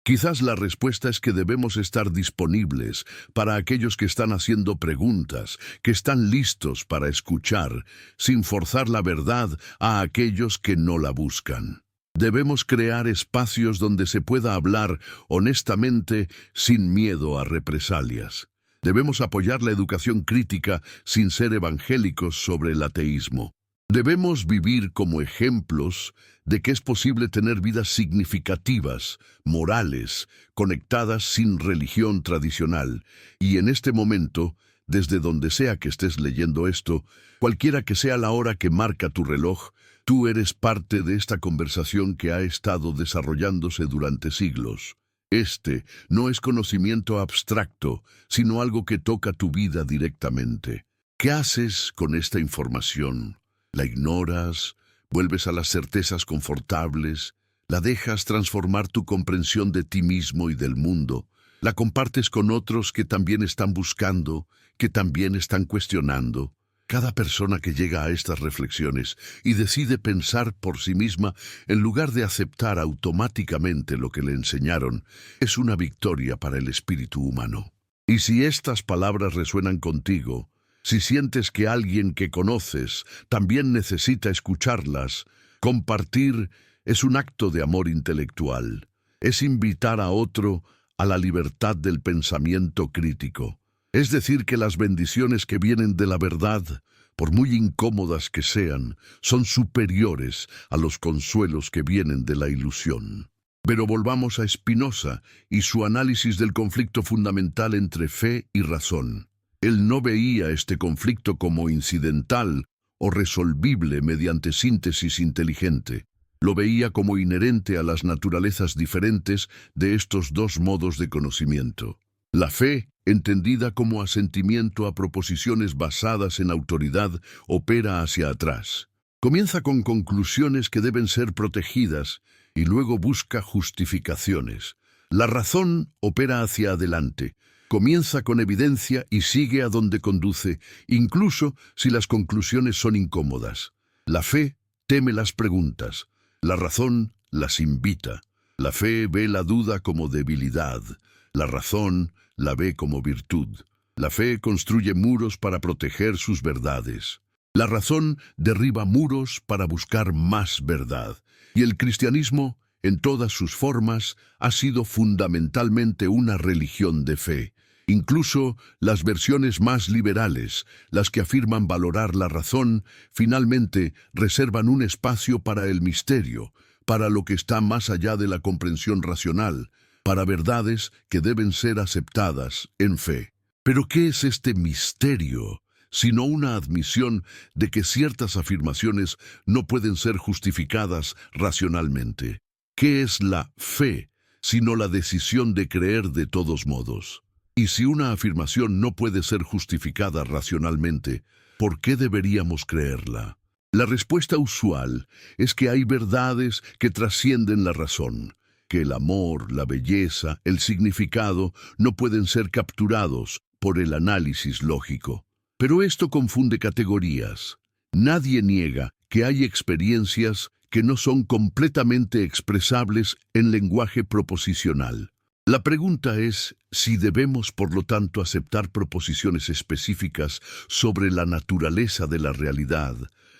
Speaker 1: Quizás la respuesta es que debemos estar disponibles para aquellos que están haciendo preguntas, que están listos para escuchar, sin forzar la verdad a aquellos que no la buscan. Debemos crear espacios donde se pueda hablar honestamente sin miedo a represalias. Debemos apoyar la educación crítica sin ser evangélicos sobre el ateísmo. Debemos vivir como ejemplos de que es posible tener vidas significativas, morales, conectadas sin religión tradicional. Y en este momento, desde donde sea que estés leyendo esto, cualquiera que sea la hora que marca tu reloj, tú eres parte de esta conversación que ha estado desarrollándose durante siglos. Este no es conocimiento abstracto, sino algo que toca tu vida directamente. ¿Qué haces con esta información? ¿La ignoras? ¿Vuelves a las certezas confortables? ¿La dejas transformar tu comprensión de ti mismo y del mundo? ¿La compartes con otros que también están buscando, que también están cuestionando? Cada persona que llega a estas reflexiones y decide pensar por sí misma en lugar de aceptar automáticamente lo que le enseñaron, es una victoria para el espíritu humano. Y si estas palabras resuenan contigo, si sientes que alguien que conoces también necesita escucharlas, compartir es un acto de amor intelectual. Es invitar a otro a la libertad del pensamiento crítico. Es decir, que las bendiciones que vienen de la verdad por muy incómodas que sean, son superiores a los consuelos que vienen de la ilusión. Pero volvamos a Spinoza y su análisis del conflicto fundamental entre fe y razón. Él no veía este conflicto como incidental o resolvible mediante síntesis inteligente. Lo veía como inherente a las naturalezas diferentes de estos dos modos de conocimiento. La fe, entendida como asentimiento a proposiciones basadas en autoridad, opera hacia atrás. Comienza con conclusiones que deben ser protegidas y luego busca justificaciones. La razón opera hacia adelante. Comienza con evidencia y sigue a donde conduce, incluso si las conclusiones son incómodas. La fe teme las preguntas. La razón las invita. La fe ve la duda como debilidad. La razón la ve como virtud. La fe construye muros para proteger sus verdades. La razón derriba muros para buscar más verdad. Y el cristianismo, en todas sus formas, ha sido fundamentalmente una religión de fe. Incluso las versiones más liberales, las que afirman valorar la razón, finalmente reservan un espacio para el misterio, para lo que está más allá de la comprensión racional, para verdades que deben ser aceptadas en fe. ¿Pero qué es este misterio, sino una admisión de que ciertas afirmaciones no pueden ser justificadas racionalmente? ¿Qué es la fe, sino la decisión de creer de todos modos? Y si una afirmación no puede ser justificada racionalmente, ¿por qué deberíamos creerla? La respuesta usual es que hay verdades que trascienden la razón, que el amor, la belleza, el significado no pueden ser capturados por el análisis lógico. Pero esto confunde categorías. Nadie niega que hay experiencias que no son completamente expresables en lenguaje proposicional. La pregunta es si debemos, por lo tanto, aceptar proposiciones específicas sobre la naturaleza de la realidad,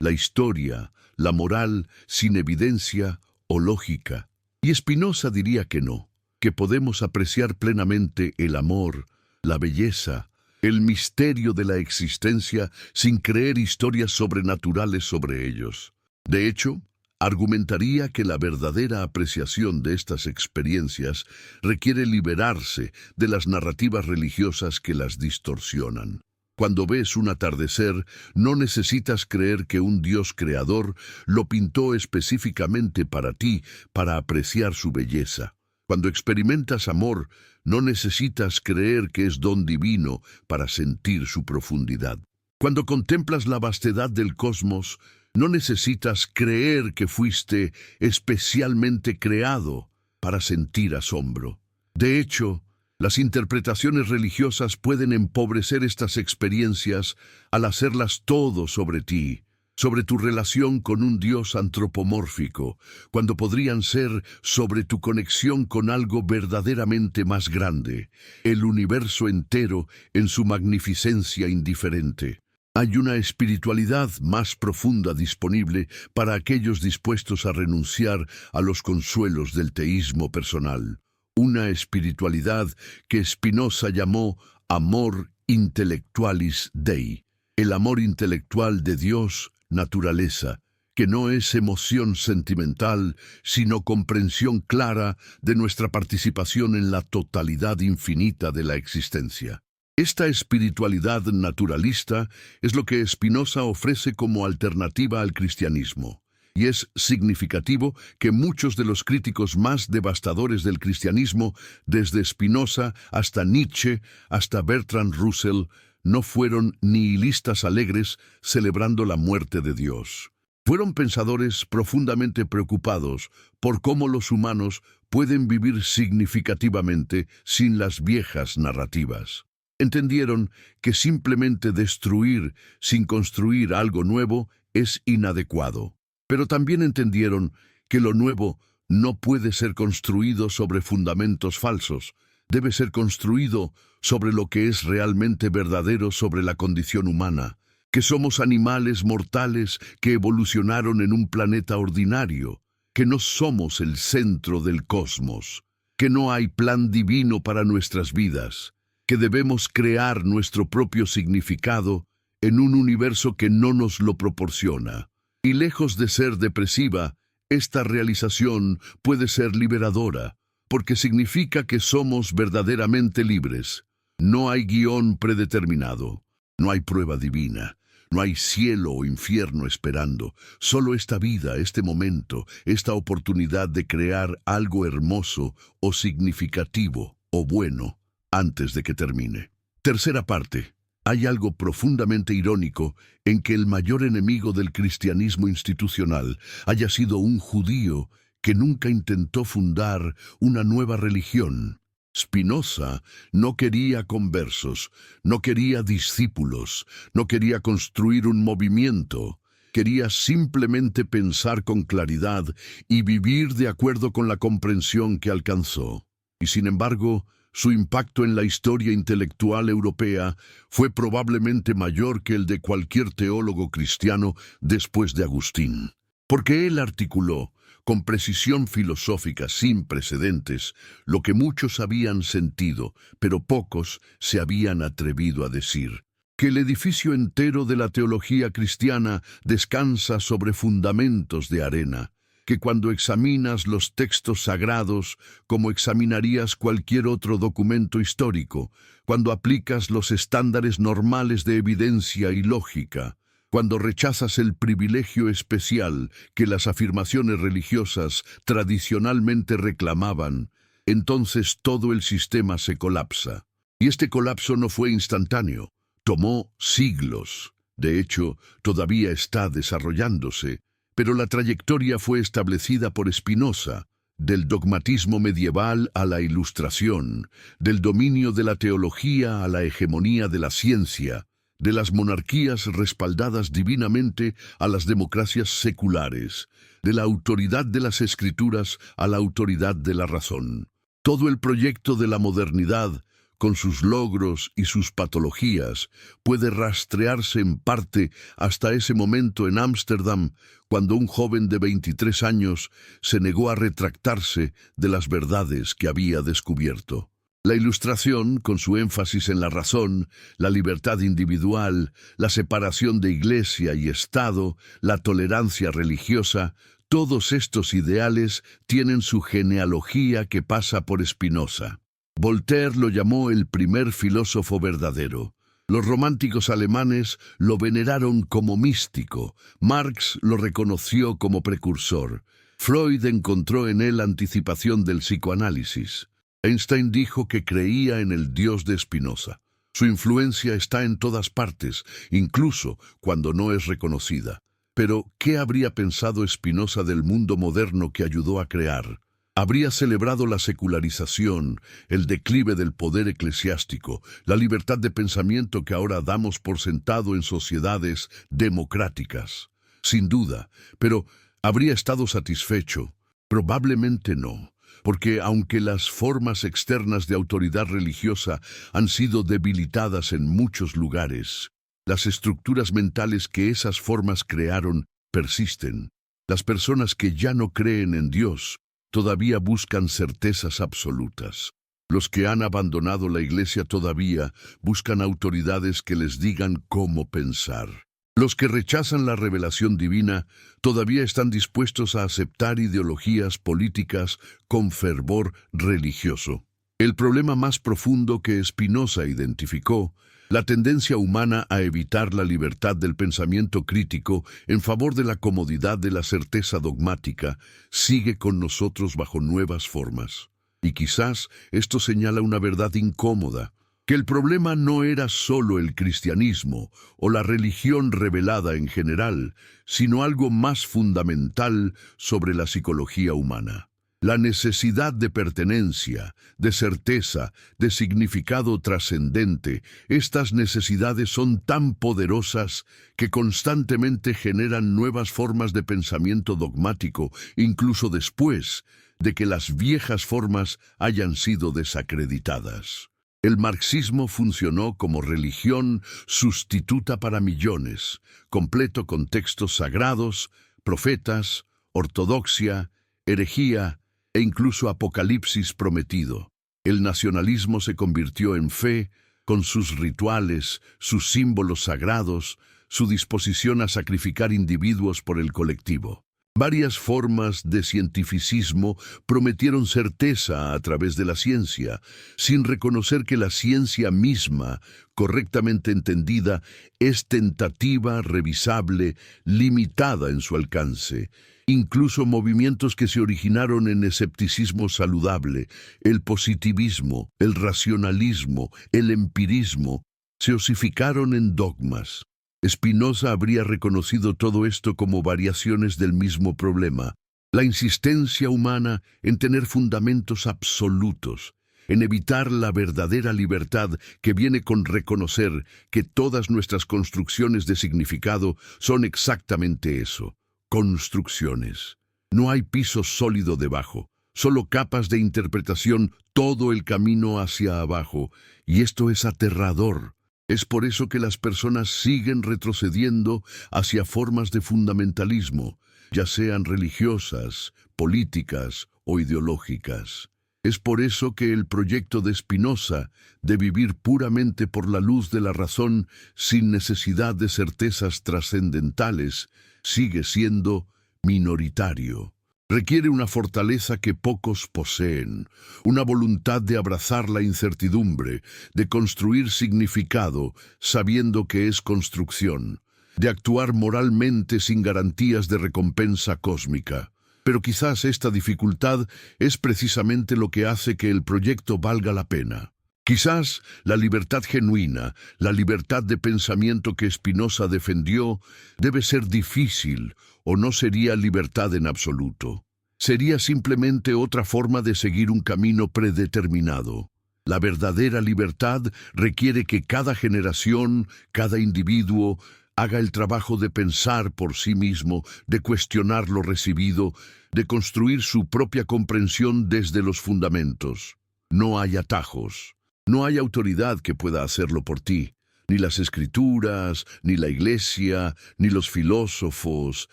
Speaker 1: la historia, la moral, sin evidencia o lógica. Y Spinoza diría que no, que podemos apreciar plenamente el amor, la belleza, el misterio de la existencia sin creer historias sobrenaturales sobre ellos. De hecho, argumentaría que la verdadera apreciación de estas experiencias requiere liberarse de las narrativas religiosas que las distorsionan. Cuando ves un atardecer, no necesitas creer que un Dios creador lo pintó específicamente para ti, para apreciar su belleza. Cuando experimentas amor, no necesitas creer que es don divino para sentir su profundidad. Cuando contemplas la vastedad del cosmos, no necesitas creer que fuiste especialmente creado para sentir asombro. De hecho, las interpretaciones religiosas pueden empobrecer estas experiencias al hacerlas todo sobre ti, sobre tu relación con un Dios antropomórfico, cuando podrían ser sobre tu conexión con algo verdaderamente más grande, el universo entero en su magnificencia indiferente. Hay una espiritualidad más profunda disponible para aquellos dispuestos a renunciar a los consuelos del teísmo personal. Una espiritualidad que Spinoza llamó amor intellectualis Dei, el amor intelectual de Dios, naturaleza, que no es emoción sentimental, sino comprensión clara de nuestra participación en la totalidad infinita de la existencia. Esta espiritualidad naturalista es lo que Spinoza ofrece como alternativa al cristianismo, y es significativo que muchos de los críticos más devastadores del cristianismo, desde Spinoza hasta Nietzsche, hasta Bertrand Russell, no fueron nihilistas alegres celebrando la muerte de Dios. Fueron pensadores profundamente preocupados por cómo los humanos pueden vivir significativamente sin las viejas narrativas. Entendieron que simplemente destruir sin construir algo nuevo es inadecuado. Pero también entendieron que lo nuevo no puede ser construido sobre fundamentos falsos. Debe ser construido sobre lo que es realmente verdadero sobre la condición humana, que somos animales mortales que evolucionaron en un planeta ordinario, que no somos el centro del cosmos, que no hay plan divino para nuestras vidas, que debemos crear nuestro propio significado en un universo que no nos lo proporciona. Y lejos de ser depresiva, esta realización puede ser liberadora, porque significa que somos verdaderamente libres. No hay guión predeterminado, no hay prueba divina, no hay cielo o infierno esperando, solo esta vida, este momento, esta oportunidad de crear algo hermoso o significativo o bueno antes de que termine. Tercera parte. Hay algo profundamente irónico en que el mayor enemigo del cristianismo institucional haya sido un judío que nunca intentó fundar una nueva religión. Spinoza no quería conversos, no quería discípulos, no quería construir un movimiento. Quería simplemente pensar con claridad y vivir de acuerdo con la comprensión que alcanzó. Y sin embargo, su impacto en la historia intelectual europea fue probablemente mayor que el de cualquier teólogo cristiano después de Agustín, porque él articuló, con precisión filosófica sin precedentes, lo que muchos habían sentido, pero pocos se habían atrevido a decir: que el edificio entero de la teología cristiana descansa sobre fundamentos de arena, que cuando examinas los textos sagrados como examinarías cualquier otro documento histórico, cuando aplicas los estándares normales de evidencia y lógica, cuando rechazas el privilegio especial que las afirmaciones religiosas tradicionalmente reclamaban, entonces todo el sistema se colapsa. Y este colapso no fue instantáneo, tomó siglos. De hecho, todavía está desarrollándose. Pero la trayectoria fue establecida por Spinoza, del dogmatismo medieval a la Ilustración, del dominio de la teología a la hegemonía de la ciencia, de las monarquías respaldadas divinamente a las democracias seculares, de la autoridad de las escrituras a la autoridad de la razón. Todo el proyecto de la modernidad, con sus logros y sus patologías, puede rastrearse en parte hasta ese momento en Ámsterdam, cuando un joven de 23 años se negó a retractarse de las verdades que había descubierto. La Ilustración, con su énfasis en la razón, la libertad individual, la separación de Iglesia y Estado, la tolerancia religiosa, todos estos ideales tienen su genealogía que pasa por Spinoza. Voltaire lo llamó el primer filósofo verdadero. Los románticos alemanes lo veneraron como místico. Marx lo reconoció como precursor. Freud encontró en él anticipación del psicoanálisis. Einstein dijo que creía en el Dios de Spinoza. Su influencia está en todas partes, incluso cuando no es reconocida. Pero, ¿qué habría pensado Spinoza del mundo moderno que ayudó a crear? Habría celebrado la secularización, el declive del poder eclesiástico, la libertad de pensamiento que ahora damos por sentado en sociedades democráticas. Sin duda, pero ¿habría estado satisfecho? Probablemente no, porque aunque las formas externas de autoridad religiosa han sido debilitadas en muchos lugares, las estructuras mentales que esas formas crearon persisten. Las personas que ya no creen en Dios todavía buscan certezas absolutas. Los que han abandonado la Iglesia todavía buscan autoridades que les digan cómo pensar. Los que rechazan la revelación divina todavía están dispuestos a aceptar ideologías políticas con fervor religioso. El problema más profundo que Spinoza identificó, la tendencia humana a evitar la libertad del pensamiento crítico en favor de la comodidad de la certeza dogmática, sigue con nosotros bajo nuevas formas. Y quizás esto señala una verdad incómoda, que el problema no era solo el cristianismo o la religión revelada en general, sino algo más fundamental sobre la psicología humana. La necesidad de pertenencia, de certeza, de significado trascendente, estas necesidades son tan poderosas que constantemente generan nuevas formas de pensamiento dogmático, incluso después de que las viejas formas hayan sido desacreditadas. El marxismo funcionó como religión sustituta para millones, completo con textos sagrados, profetas, ortodoxia, herejía, e incluso apocalipsis prometido. El nacionalismo se convirtió en fe, con sus rituales, sus símbolos sagrados, su disposición a sacrificar individuos por el colectivo. Varias formas de cientificismo prometieron certeza a través de la ciencia, sin reconocer que la ciencia misma, correctamente entendida, es tentativa, revisable, limitada en su alcance. Incluso movimientos que se originaron en escepticismo saludable, el positivismo, el racionalismo, el empirismo, se osificaron en dogmas. Spinoza habría reconocido todo esto como variaciones del mismo problema, la insistencia humana en tener fundamentos absolutos, en evitar la verdadera libertad que viene con reconocer que todas nuestras construcciones de significado son exactamente eso, construcciones. No hay piso sólido debajo, solo capas de interpretación todo el camino hacia abajo, y esto es aterrador. Es por eso que las personas siguen retrocediendo hacia formas de fundamentalismo, ya sean religiosas, políticas o ideológicas. Es por eso que el proyecto de Spinoza de vivir puramente por la luz de la razón sin necesidad de certezas trascendentales sigue siendo minoritario. Requiere una fortaleza que pocos poseen, una voluntad de abrazar la incertidumbre, de construir significado sabiendo que es construcción, de actuar moralmente sin garantías de recompensa cósmica. Pero quizás esta dificultad es precisamente lo que hace que el proyecto valga la pena. Quizás la libertad genuina, la libertad de pensamiento que Spinoza defendió, debe ser difícil o no sería libertad en absoluto. Sería simplemente otra forma de seguir un camino predeterminado. La verdadera libertad requiere que cada generación, cada individuo, haga el trabajo de pensar por sí mismo, de cuestionar lo recibido, de construir su propia comprensión desde los fundamentos. No hay atajos. No hay autoridad que pueda hacerlo por ti. Ni las escrituras, ni la iglesia, ni los filósofos,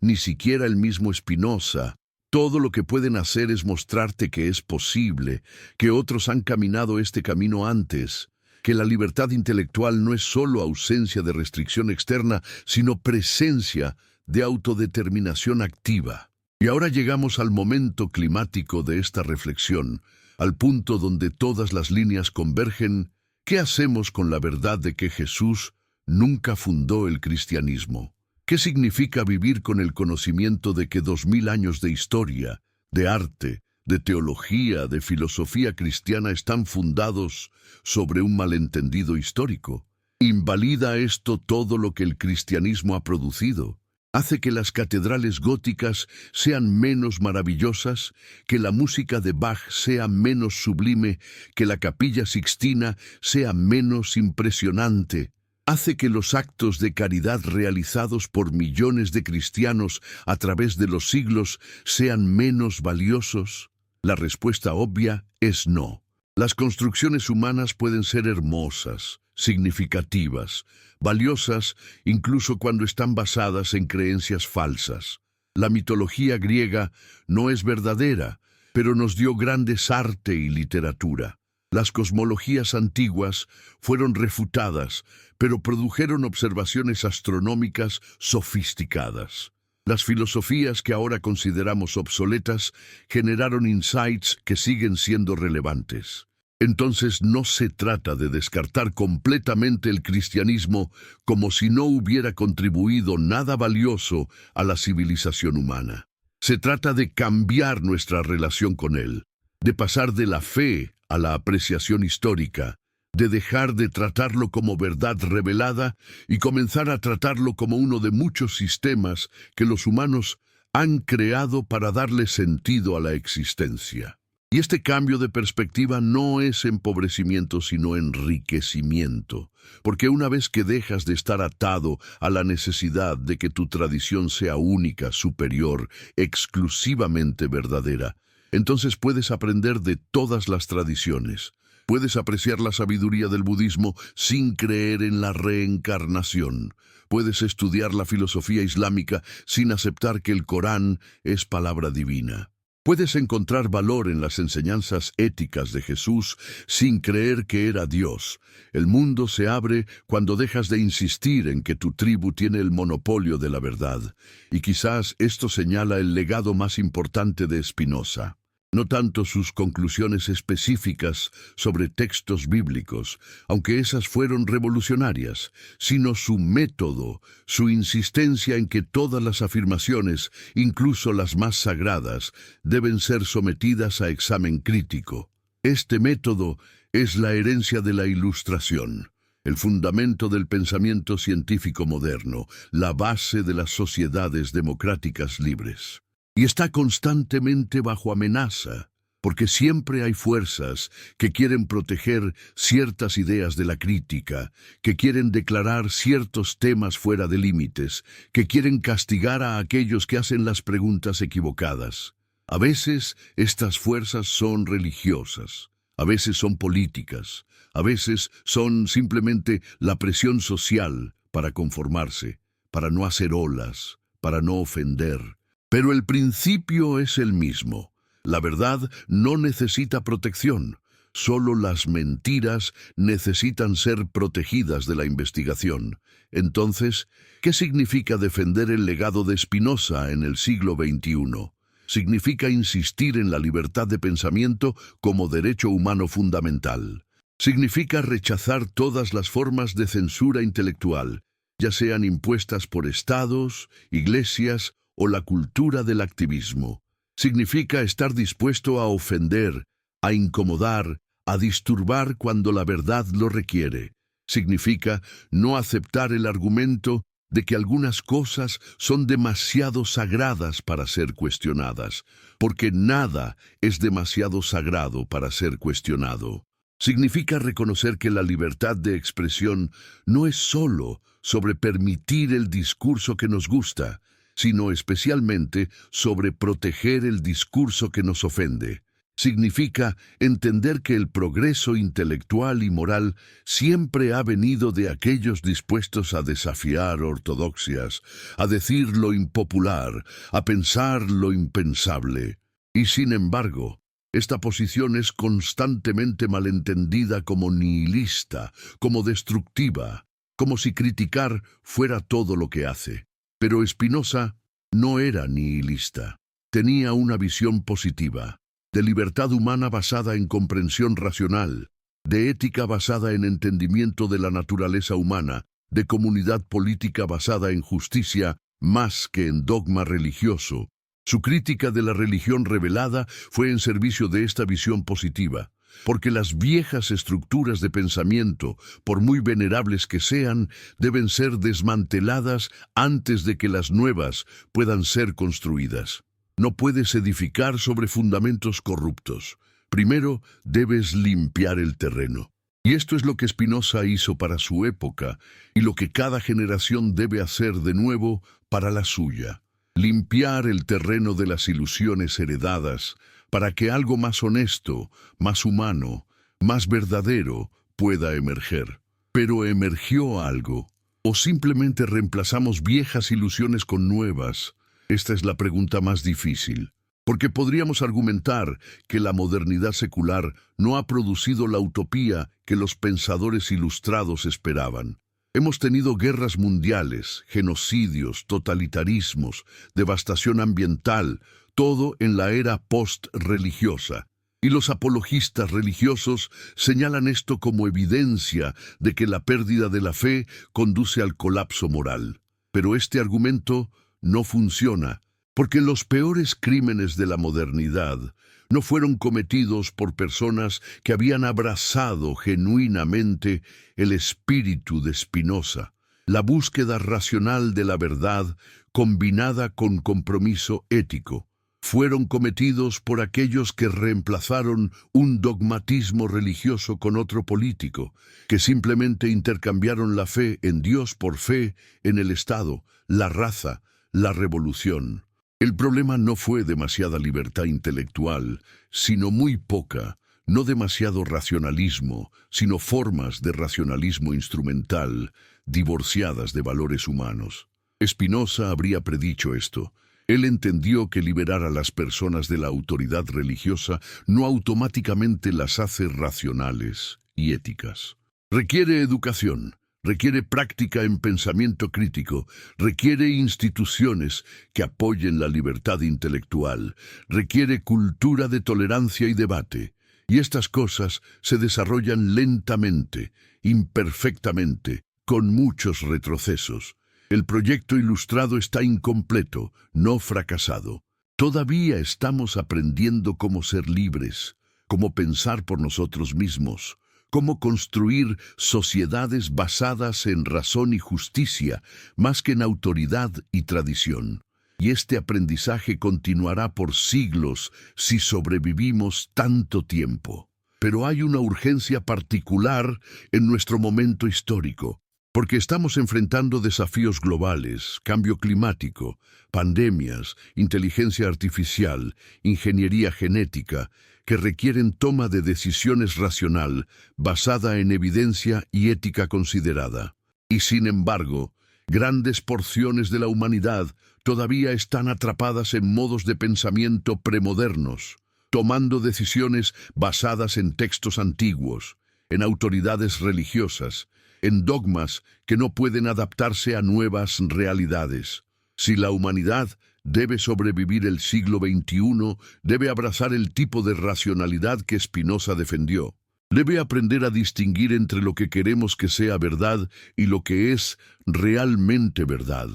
Speaker 1: ni siquiera el mismo Spinoza. Todo lo que pueden hacer es mostrarte que es posible, que otros han caminado este camino antes, que la libertad intelectual no es solo ausencia de restricción externa, sino presencia de autodeterminación activa. Y ahora llegamos al momento climático de esta reflexión, al punto donde todas las líneas convergen. ¿Qué hacemos con la verdad de que Jesús nunca fundó el cristianismo? ¿Qué significa vivir con el conocimiento de que 2000 años de historia, de arte, de teología, de filosofía cristiana están fundados sobre un malentendido histórico? ¿Invalida esto todo lo que el cristianismo ha producido? ¿Hace que las catedrales góticas sean menos maravillosas, que la música de Bach sea menos sublime, que la Capilla Sixtina sea menos impresionante? ¿Hace que los actos de caridad realizados por millones de cristianos a través de los siglos sean menos valiosos? La respuesta obvia es no. Las construcciones humanas pueden ser hermosas, significativas, valiosas incluso cuando están basadas en creencias falsas. La mitología griega no es verdadera, pero nos dio grandes arte y literatura. Las cosmologías antiguas fueron refutadas, pero produjeron observaciones astronómicas sofisticadas. Las filosofías que ahora consideramos obsoletas generaron insights que siguen siendo relevantes. Entonces no se trata de descartar completamente el cristianismo como si no hubiera contribuido nada valioso a la civilización humana. Se trata de cambiar nuestra relación con él, de pasar de la fe a la apreciación histórica, de dejar de tratarlo como verdad revelada y comenzar a tratarlo como uno de muchos sistemas que los humanos han creado para darle sentido a la existencia. Y este cambio de perspectiva no es empobrecimiento, sino enriquecimiento, porque una vez que dejas de estar atado a la necesidad de que tu tradición sea única, superior, exclusivamente verdadera, entonces puedes aprender de todas las tradiciones. Puedes apreciar la sabiduría del budismo sin creer en la reencarnación. Puedes estudiar la filosofía islámica sin aceptar que el Corán es palabra divina. Puedes encontrar valor en las enseñanzas éticas de Jesús sin creer que era Dios. El mundo se abre cuando dejas de insistir en que tu tribu tiene el monopolio de la verdad. Y quizás esto señala el legado más importante de Spinoza. No tanto sus conclusiones específicas sobre textos bíblicos, aunque esas fueron revolucionarias, sino su método, su insistencia en que todas las afirmaciones, incluso las más sagradas, deben ser sometidas a examen crítico. Este método es la herencia de la Ilustración, el fundamento del pensamiento científico moderno, la base de las sociedades democráticas libres. Y está constantemente bajo amenaza, porque siempre hay fuerzas que quieren proteger ciertas ideas de la crítica, que quieren declarar ciertos temas fuera de límites, que quieren castigar a aquellos que hacen las preguntas equivocadas. A veces estas fuerzas son religiosas, a veces son políticas, a veces son simplemente la presión social para conformarse, para no hacer olas, para no ofender. Pero el principio es el mismo. La verdad no necesita protección. Solo las mentiras necesitan ser protegidas de la investigación. Entonces, ¿qué significa defender el legado de Spinoza en el siglo XXI? Significa insistir en la libertad de pensamiento como derecho humano fundamental. Significa rechazar todas las formas de censura intelectual, ya sean impuestas por estados, iglesias o la cultura del activismo. Significa estar dispuesto a ofender, a incomodar, a disturbar cuando la verdad lo requiere. Significa no aceptar el argumento de que algunas cosas son demasiado sagradas para ser cuestionadas, porque nada es demasiado sagrado para ser cuestionado. Significa reconocer que la libertad de expresión no es solo sobre permitir el discurso que nos gusta, sino especialmente sobre proteger el discurso que nos ofende. Significa entender que el progreso intelectual y moral siempre ha venido de aquellos dispuestos a desafiar ortodoxias, a decir lo impopular, a pensar lo impensable. Y sin embargo, esta posición es constantemente malentendida como nihilista, como destructiva, como si criticar fuera todo lo que hace. Pero Spinoza no era nihilista. Tenía una visión positiva, de libertad humana basada en comprensión racional, de ética basada en entendimiento de la naturaleza humana, de comunidad política basada en justicia más que en dogma religioso. Su crítica de la religión revelada fue en servicio de esta visión positiva, porque las viejas estructuras de pensamiento, por muy venerables que sean, deben ser desmanteladas antes de que las nuevas puedan ser construidas. No puedes edificar sobre fundamentos corruptos. Primero debes limpiar el terreno. Y esto es lo que Spinoza hizo para su época y lo que cada generación debe hacer de nuevo para la suya. Limpiar el terreno de las ilusiones heredadas para que algo más honesto, más humano, más verdadero pueda emerger. Pero ¿emergió algo? ¿O simplemente reemplazamos viejas ilusiones con nuevas? Esta es la pregunta más difícil, porque podríamos argumentar que la modernidad secular no ha producido la utopía que los pensadores ilustrados esperaban. Hemos tenido guerras mundiales, genocidios, totalitarismos, devastación ambiental, todo en la era post-religiosa. Y los apologistas religiosos señalan esto como evidencia de que la pérdida de la fe conduce al colapso moral. Pero este argumento no funciona, porque los peores crímenes de la modernidad no fueron cometidos por personas que habían abrazado genuinamente el espíritu de Spinoza, la búsqueda racional de la verdad combinada con compromiso ético. Fueron cometidos por aquellos que reemplazaron un dogmatismo religioso con otro político, que simplemente intercambiaron la fe en Dios por fe en el Estado, la raza, la revolución. El problema no fue demasiada libertad intelectual, sino muy poca, no demasiado racionalismo, sino formas de racionalismo instrumental, divorciadas de valores humanos. Spinoza habría predicho esto. Él entendió que liberar a las personas de la autoridad religiosa no automáticamente las hace racionales y éticas. Requiere educación, requiere práctica en pensamiento crítico, requiere instituciones que apoyen la libertad intelectual, requiere cultura de tolerancia y debate. Y estas cosas se desarrollan lentamente, imperfectamente, con muchos retrocesos. El proyecto ilustrado está incompleto, no fracasado. Todavía estamos aprendiendo cómo ser libres, cómo pensar por nosotros mismos, cómo construir sociedades basadas en razón y justicia, más que en autoridad y tradición. Y este aprendizaje continuará por siglos si sobrevivimos tanto tiempo. Pero hay una urgencia particular en nuestro momento histórico, porque estamos enfrentando desafíos globales, cambio climático, pandemias, inteligencia artificial, ingeniería genética, que requieren toma de decisiones racional, basada en evidencia y ética considerada. Y sin embargo, grandes porciones de la humanidad todavía están atrapadas en modos de pensamiento premodernos, tomando decisiones basadas en textos antiguos, en autoridades religiosas, en dogmas que no pueden adaptarse a nuevas realidades. Si la humanidad debe sobrevivir el siglo XXI, debe abrazar el tipo de racionalidad que Spinoza defendió. Debe aprender a distinguir entre lo que queremos que sea verdad y lo que es realmente verdad.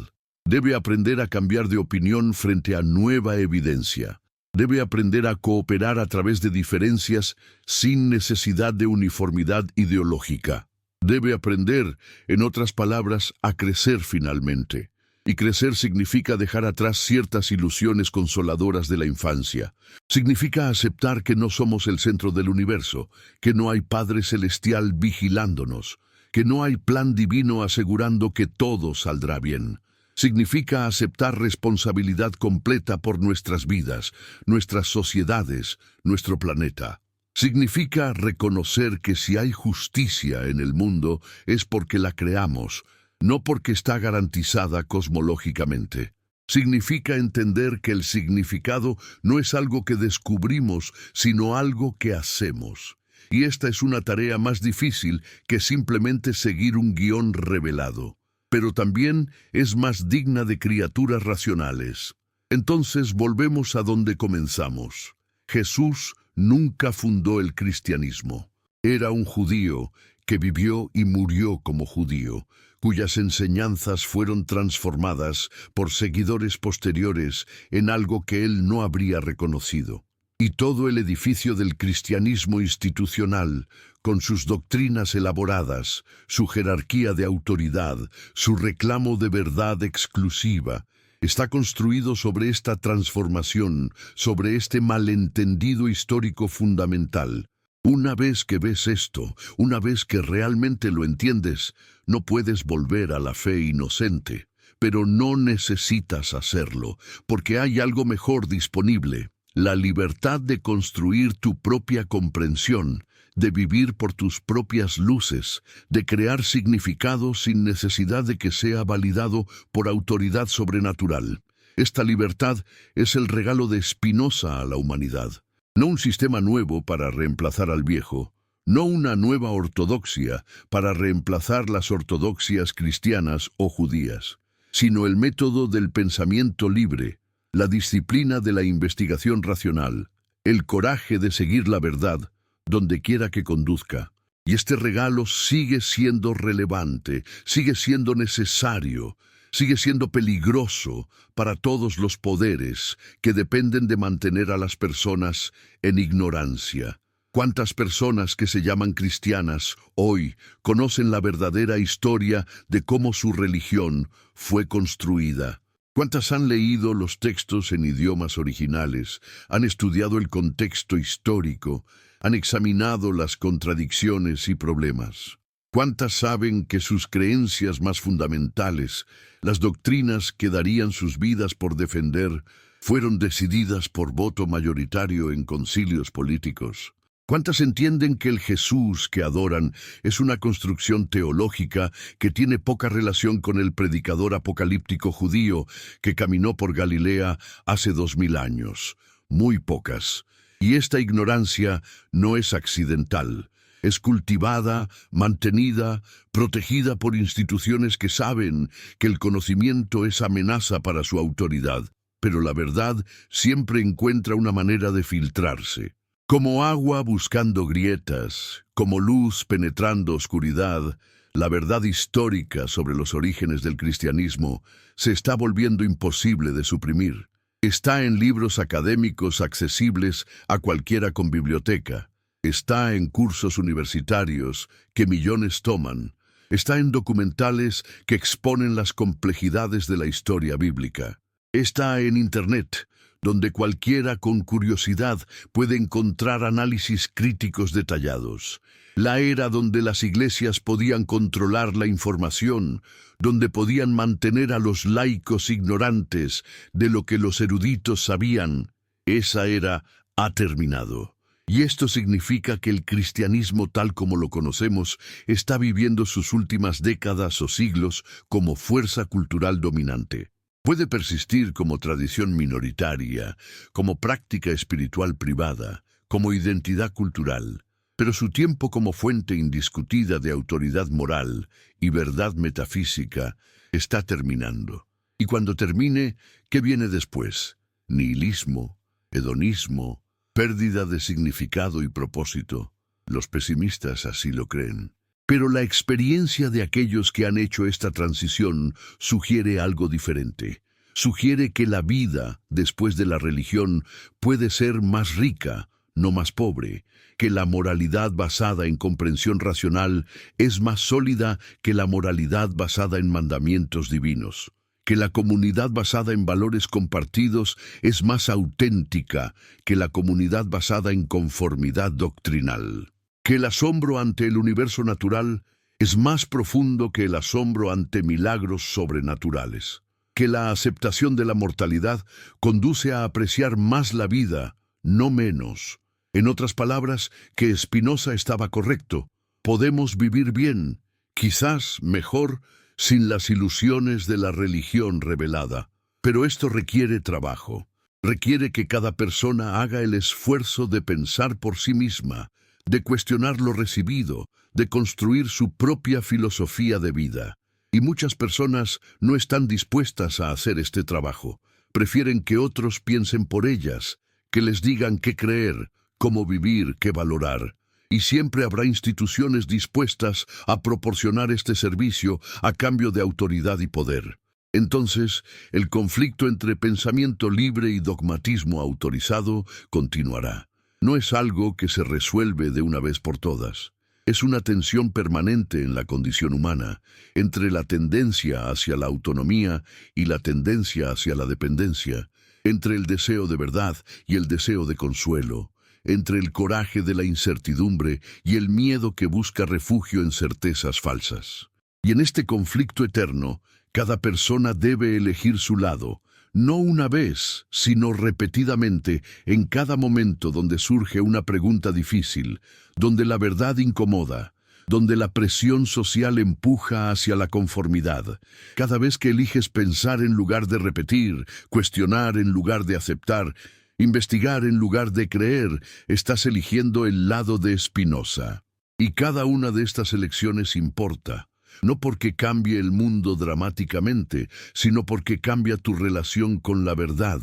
Speaker 1: Debe aprender a cambiar de opinión frente a nueva evidencia. Debe aprender a cooperar a través de diferencias sin necesidad de uniformidad ideológica. Debe aprender, en otras palabras, a crecer finalmente. Y crecer significa dejar atrás ciertas ilusiones consoladoras de la infancia. Significa aceptar que no somos el centro del universo, que no hay Padre Celestial vigilándonos, que no hay plan divino asegurando que todo saldrá bien. Significa aceptar responsabilidad completa por nuestras vidas, nuestras sociedades, nuestro planeta. Significa reconocer que si hay justicia en el mundo es porque la creamos, no porque está garantizada cosmológicamente. Significa entender que el significado no es algo que descubrimos, sino algo que hacemos. Y esta es una tarea más difícil que simplemente seguir un guión revelado, pero también es más digna de criaturas racionales. Entonces volvemos a donde comenzamos. Jesús nunca fundó el cristianismo. Era un judío que vivió y murió como judío, cuyas enseñanzas fueron transformadas por seguidores posteriores en algo que él no habría reconocido. Y todo el edificio del cristianismo institucional, con sus doctrinas elaboradas, su jerarquía de autoridad, su reclamo de verdad exclusiva, está construido sobre esta transformación, sobre este malentendido histórico fundamental. Una vez que ves esto, una vez que realmente lo entiendes, no puedes volver a la fe inocente. Pero no necesitas hacerlo, porque hay algo mejor disponible: la libertad de construir tu propia comprensión, de vivir por tus propias luces, de crear significado sin necesidad de que sea validado por autoridad sobrenatural. Esta libertad es el regalo de Spinoza a la humanidad. No un sistema nuevo para reemplazar al viejo, no una nueva ortodoxia para reemplazar las ortodoxias cristianas o judías, sino el método del pensamiento libre, la disciplina de la investigación racional, el coraje de seguir la verdad, donde quiera que conduzca. Y este regalo sigue siendo relevante, sigue siendo necesario, sigue siendo peligroso para todos los poderes que dependen de mantener a las personas en ignorancia. ¿Cuántas personas que se llaman cristianas hoy conocen la verdadera historia de cómo su religión fue construida? ¿Cuántas han leído los textos en idiomas originales, han estudiado el contexto histórico, han examinado las contradicciones y problemas? ¿Cuántas saben que sus creencias más fundamentales, las doctrinas que darían sus vidas por defender, fueron decididas por voto mayoritario en concilios políticos? ¿Cuántas entienden que el Jesús que adoran es una construcción teológica que tiene poca relación con el predicador apocalíptico judío que caminó por Galilea hace 2000 años? Muy pocas. Y esta ignorancia no es accidental. Es cultivada, mantenida, protegida por instituciones que saben que el conocimiento es amenaza para su autoridad. Pero la verdad siempre encuentra una manera de filtrarse. Como agua buscando grietas, como luz penetrando oscuridad, la verdad histórica sobre los orígenes del cristianismo se está volviendo imposible de suprimir. Está en libros académicos accesibles a cualquiera con biblioteca. Está en cursos universitarios que millones toman. Está en documentales que exponen las complejidades de la historia bíblica. Está en Internet, donde cualquiera con curiosidad puede encontrar análisis críticos detallados. La era donde las iglesias podían controlar la información, donde podían mantener a los laicos ignorantes de lo que los eruditos sabían, esa era ha terminado. Y esto significa que el cristianismo tal como lo conocemos está viviendo sus últimas décadas o siglos como fuerza cultural dominante. Puede persistir como tradición minoritaria, como práctica espiritual privada, como identidad cultural, pero su tiempo como fuente indiscutida de autoridad moral y verdad metafísica está terminando. Y cuando termine, ¿qué viene después? Nihilismo, hedonismo, pérdida de significado y propósito. Los pesimistas así lo creen. Pero la experiencia de aquellos que han hecho esta transición sugiere algo diferente. Sugiere que la vida después de la religión puede ser más rica, no más pobre, que la moralidad basada en comprensión racional es más sólida que la moralidad basada en mandamientos divinos, que la comunidad basada en valores compartidos es más auténtica que la comunidad basada en conformidad doctrinal, que el asombro ante el universo natural es más profundo que el asombro ante milagros sobrenaturales, que la aceptación de la mortalidad conduce a apreciar más la vida, no menos. En otras palabras, que Spinoza estaba correcto. Podemos vivir bien, quizás mejor, sin las ilusiones de la religión revelada. Pero esto requiere trabajo. Requiere que cada persona haga el esfuerzo de pensar por sí misma, de cuestionar lo recibido, de construir su propia filosofía de vida. Y muchas personas no están dispuestas a hacer este trabajo. Prefieren que otros piensen por ellas, que les digan qué creer, cómo vivir, qué valorar. Y siempre habrá instituciones dispuestas a proporcionar este servicio a cambio de autoridad y poder. Entonces, el conflicto entre pensamiento libre y dogmatismo autorizado continuará. No es algo que se resuelve de una vez por todas. Es una tensión permanente en la condición humana, entre la tendencia hacia la autonomía y la tendencia hacia la dependencia, entre el deseo de verdad y el deseo de consuelo, entre el coraje de la incertidumbre y el miedo que busca refugio en certezas falsas. Y en este conflicto eterno, cada persona debe elegir su lado, no una vez, sino repetidamente, en cada momento donde surge una pregunta difícil, donde la verdad incomoda, donde la presión social empuja hacia la conformidad. Cada vez que eliges pensar en lugar de repetir, cuestionar en lugar de aceptar, investigar en lugar de creer, estás eligiendo el lado de Spinoza. Y cada una de estas elecciones importa. No porque cambie el mundo dramáticamente, sino porque cambia tu relación con la verdad,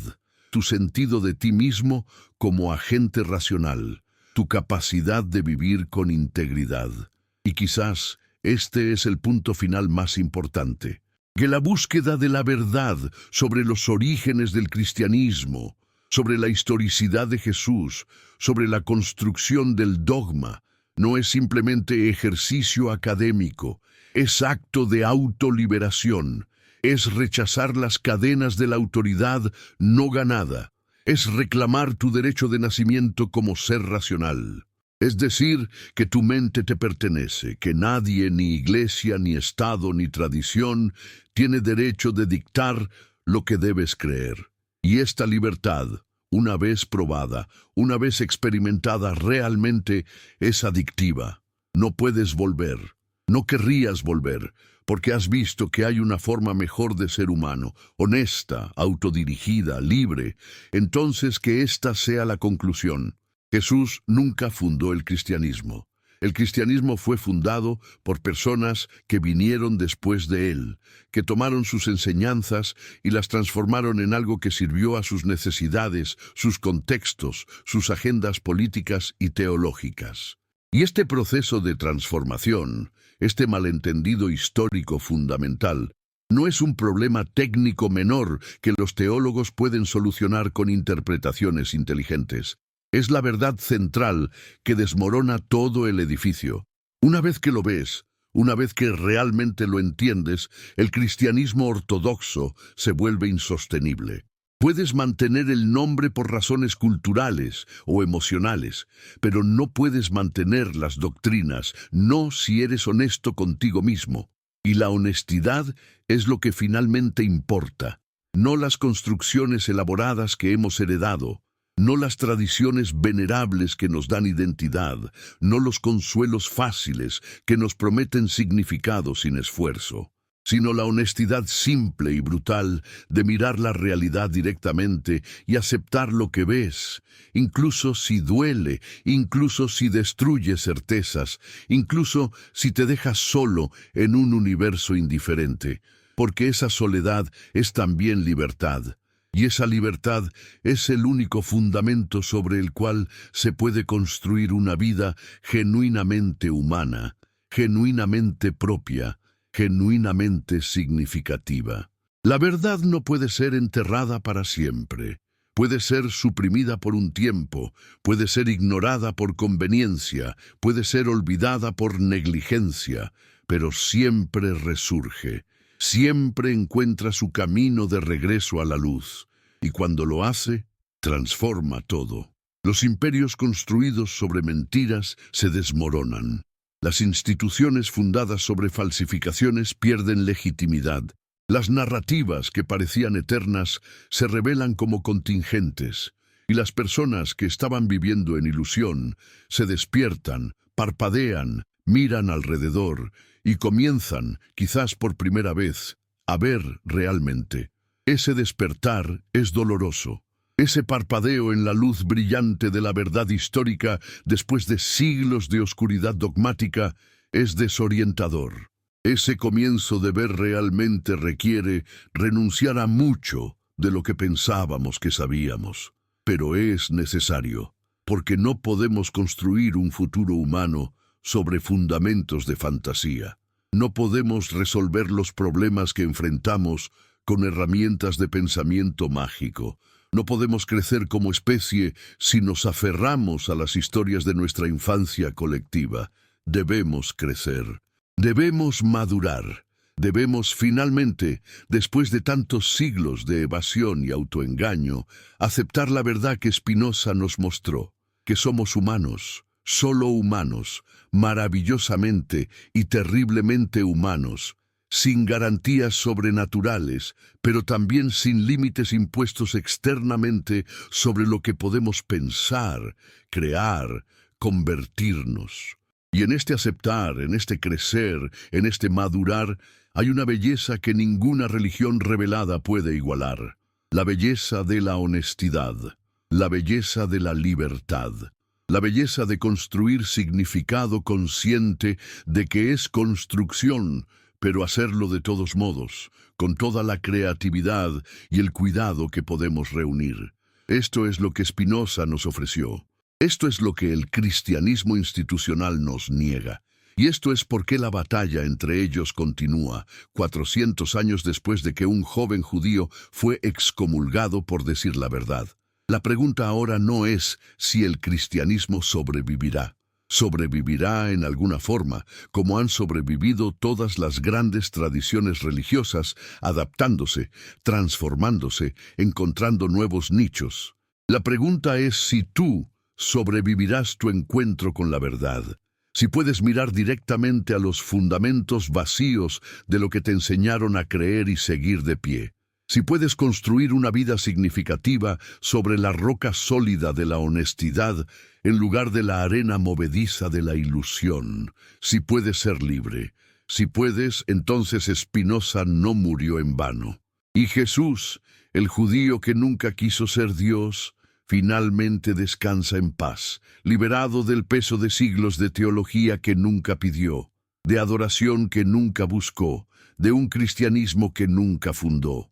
Speaker 1: tu sentido de ti mismo como agente racional, tu capacidad de vivir con integridad. Y quizás este es el punto final más importante, que la búsqueda de la verdad sobre los orígenes del cristianismo, sobre la historicidad de Jesús, sobre la construcción del dogma, no es simplemente ejercicio académico, es acto de autoliberación, es rechazar las cadenas de la autoridad no ganada, es reclamar tu derecho de nacimiento como ser racional. Es decir, que tu mente te pertenece, que nadie, ni iglesia, ni Estado, ni tradición, tiene derecho de dictar lo que debes creer. Y esta libertad, una vez probada, una vez experimentada realmente, es adictiva. No puedes volver. No querrías volver, porque has visto que hay una forma mejor de ser humano, honesta, autodirigida, libre. Entonces que esta sea la conclusión. Jesús nunca fundó el cristianismo. El cristianismo fue fundado por personas que vinieron después de él, que tomaron sus enseñanzas y las transformaron en algo que sirvió a sus necesidades, sus contextos, sus agendas políticas y teológicas. Y este proceso de transformación, este malentendido histórico fundamental, no es un problema técnico menor que los teólogos pueden solucionar con interpretaciones inteligentes. Es la verdad central que desmorona todo el edificio. Una vez que lo ves, una vez que realmente lo entiendes, el cristianismo ortodoxo se vuelve insostenible. Puedes mantener el nombre por razones culturales o emocionales, pero no puedes mantener las doctrinas, no si eres honesto contigo mismo. Y la honestidad es lo que finalmente importa, no las construcciones elaboradas que hemos heredado, no las tradiciones venerables que nos dan identidad, no los consuelos fáciles que nos prometen significado sin esfuerzo, sino la honestidad simple y brutal de mirar la realidad directamente y aceptar lo que ves, incluso si duele, incluso si destruye certezas, incluso si te dejas solo en un universo indiferente, porque esa soledad es también libertad. Y esa libertad es el único fundamento sobre el cual se puede construir una vida genuinamente humana, genuinamente propia, genuinamente significativa. La verdad no puede ser enterrada para siempre. Puede ser suprimida por un tiempo, puede ser ignorada por conveniencia, puede ser olvidada por negligencia, pero siempre resurge. Siempre encuentra su camino de regreso a la luz, y cuando lo hace, transforma todo. Los imperios construidos sobre mentiras se desmoronan. Las instituciones fundadas sobre falsificaciones pierden legitimidad. Las narrativas que parecían eternas se revelan como contingentes, y las personas que estaban viviendo en ilusión se despiertan, parpadean, miran alrededor y comienzan, quizás por primera vez, a ver realmente. Ese despertar es doloroso. Ese parpadeo en la luz brillante de la verdad histórica después de siglos de oscuridad dogmática es desorientador. Ese comienzo de ver realmente requiere renunciar a mucho de lo que pensábamos que sabíamos. Pero es necesario, porque no podemos construir un futuro humano sobre fundamentos de fantasía. No podemos resolver los problemas que enfrentamos con herramientas de pensamiento mágico. No podemos crecer como especie si nos aferramos a las historias de nuestra infancia colectiva. Debemos crecer. Debemos madurar. Debemos finalmente, después de tantos siglos de evasión y autoengaño, aceptar la verdad que Spinoza nos mostró, que somos humanos. Solo humanos, maravillosamente y terriblemente humanos, sin garantías sobrenaturales, pero también sin límites impuestos externamente sobre lo que podemos pensar, crear, convertirnos. Y en este aceptar, en este crecer, en este madurar, hay una belleza que ninguna religión revelada puede igualar. La belleza de la honestidad, la belleza de la libertad. La belleza de construir significado consciente de que es construcción, pero hacerlo de todos modos, con toda la creatividad y el cuidado que podemos reunir. Esto es lo que Spinoza nos ofreció. Esto es lo que el cristianismo institucional nos niega. Y esto es por qué la batalla entre ellos continúa, 400 años después de que un joven judío fue excomulgado por decir la verdad. La pregunta ahora no es si el cristianismo sobrevivirá. Sobrevivirá en alguna forma, como han sobrevivido todas las grandes tradiciones religiosas, adaptándose, transformándose, encontrando nuevos nichos. La pregunta es si tú sobrevivirás tu encuentro con la verdad. Si puedes mirar directamente a los fundamentos vacíos de lo que te enseñaron a creer y seguir de pie. Si puedes construir una vida significativa sobre la roca sólida de la honestidad, en lugar de la arena movediza de la ilusión, si puedes ser libre, si puedes, entonces Spinoza no murió en vano. Y Jesús, el judío que nunca quiso ser Dios, finalmente descansa en paz, liberado del peso de siglos de teología que nunca pidió, de adoración que nunca buscó, de un cristianismo que nunca fundó.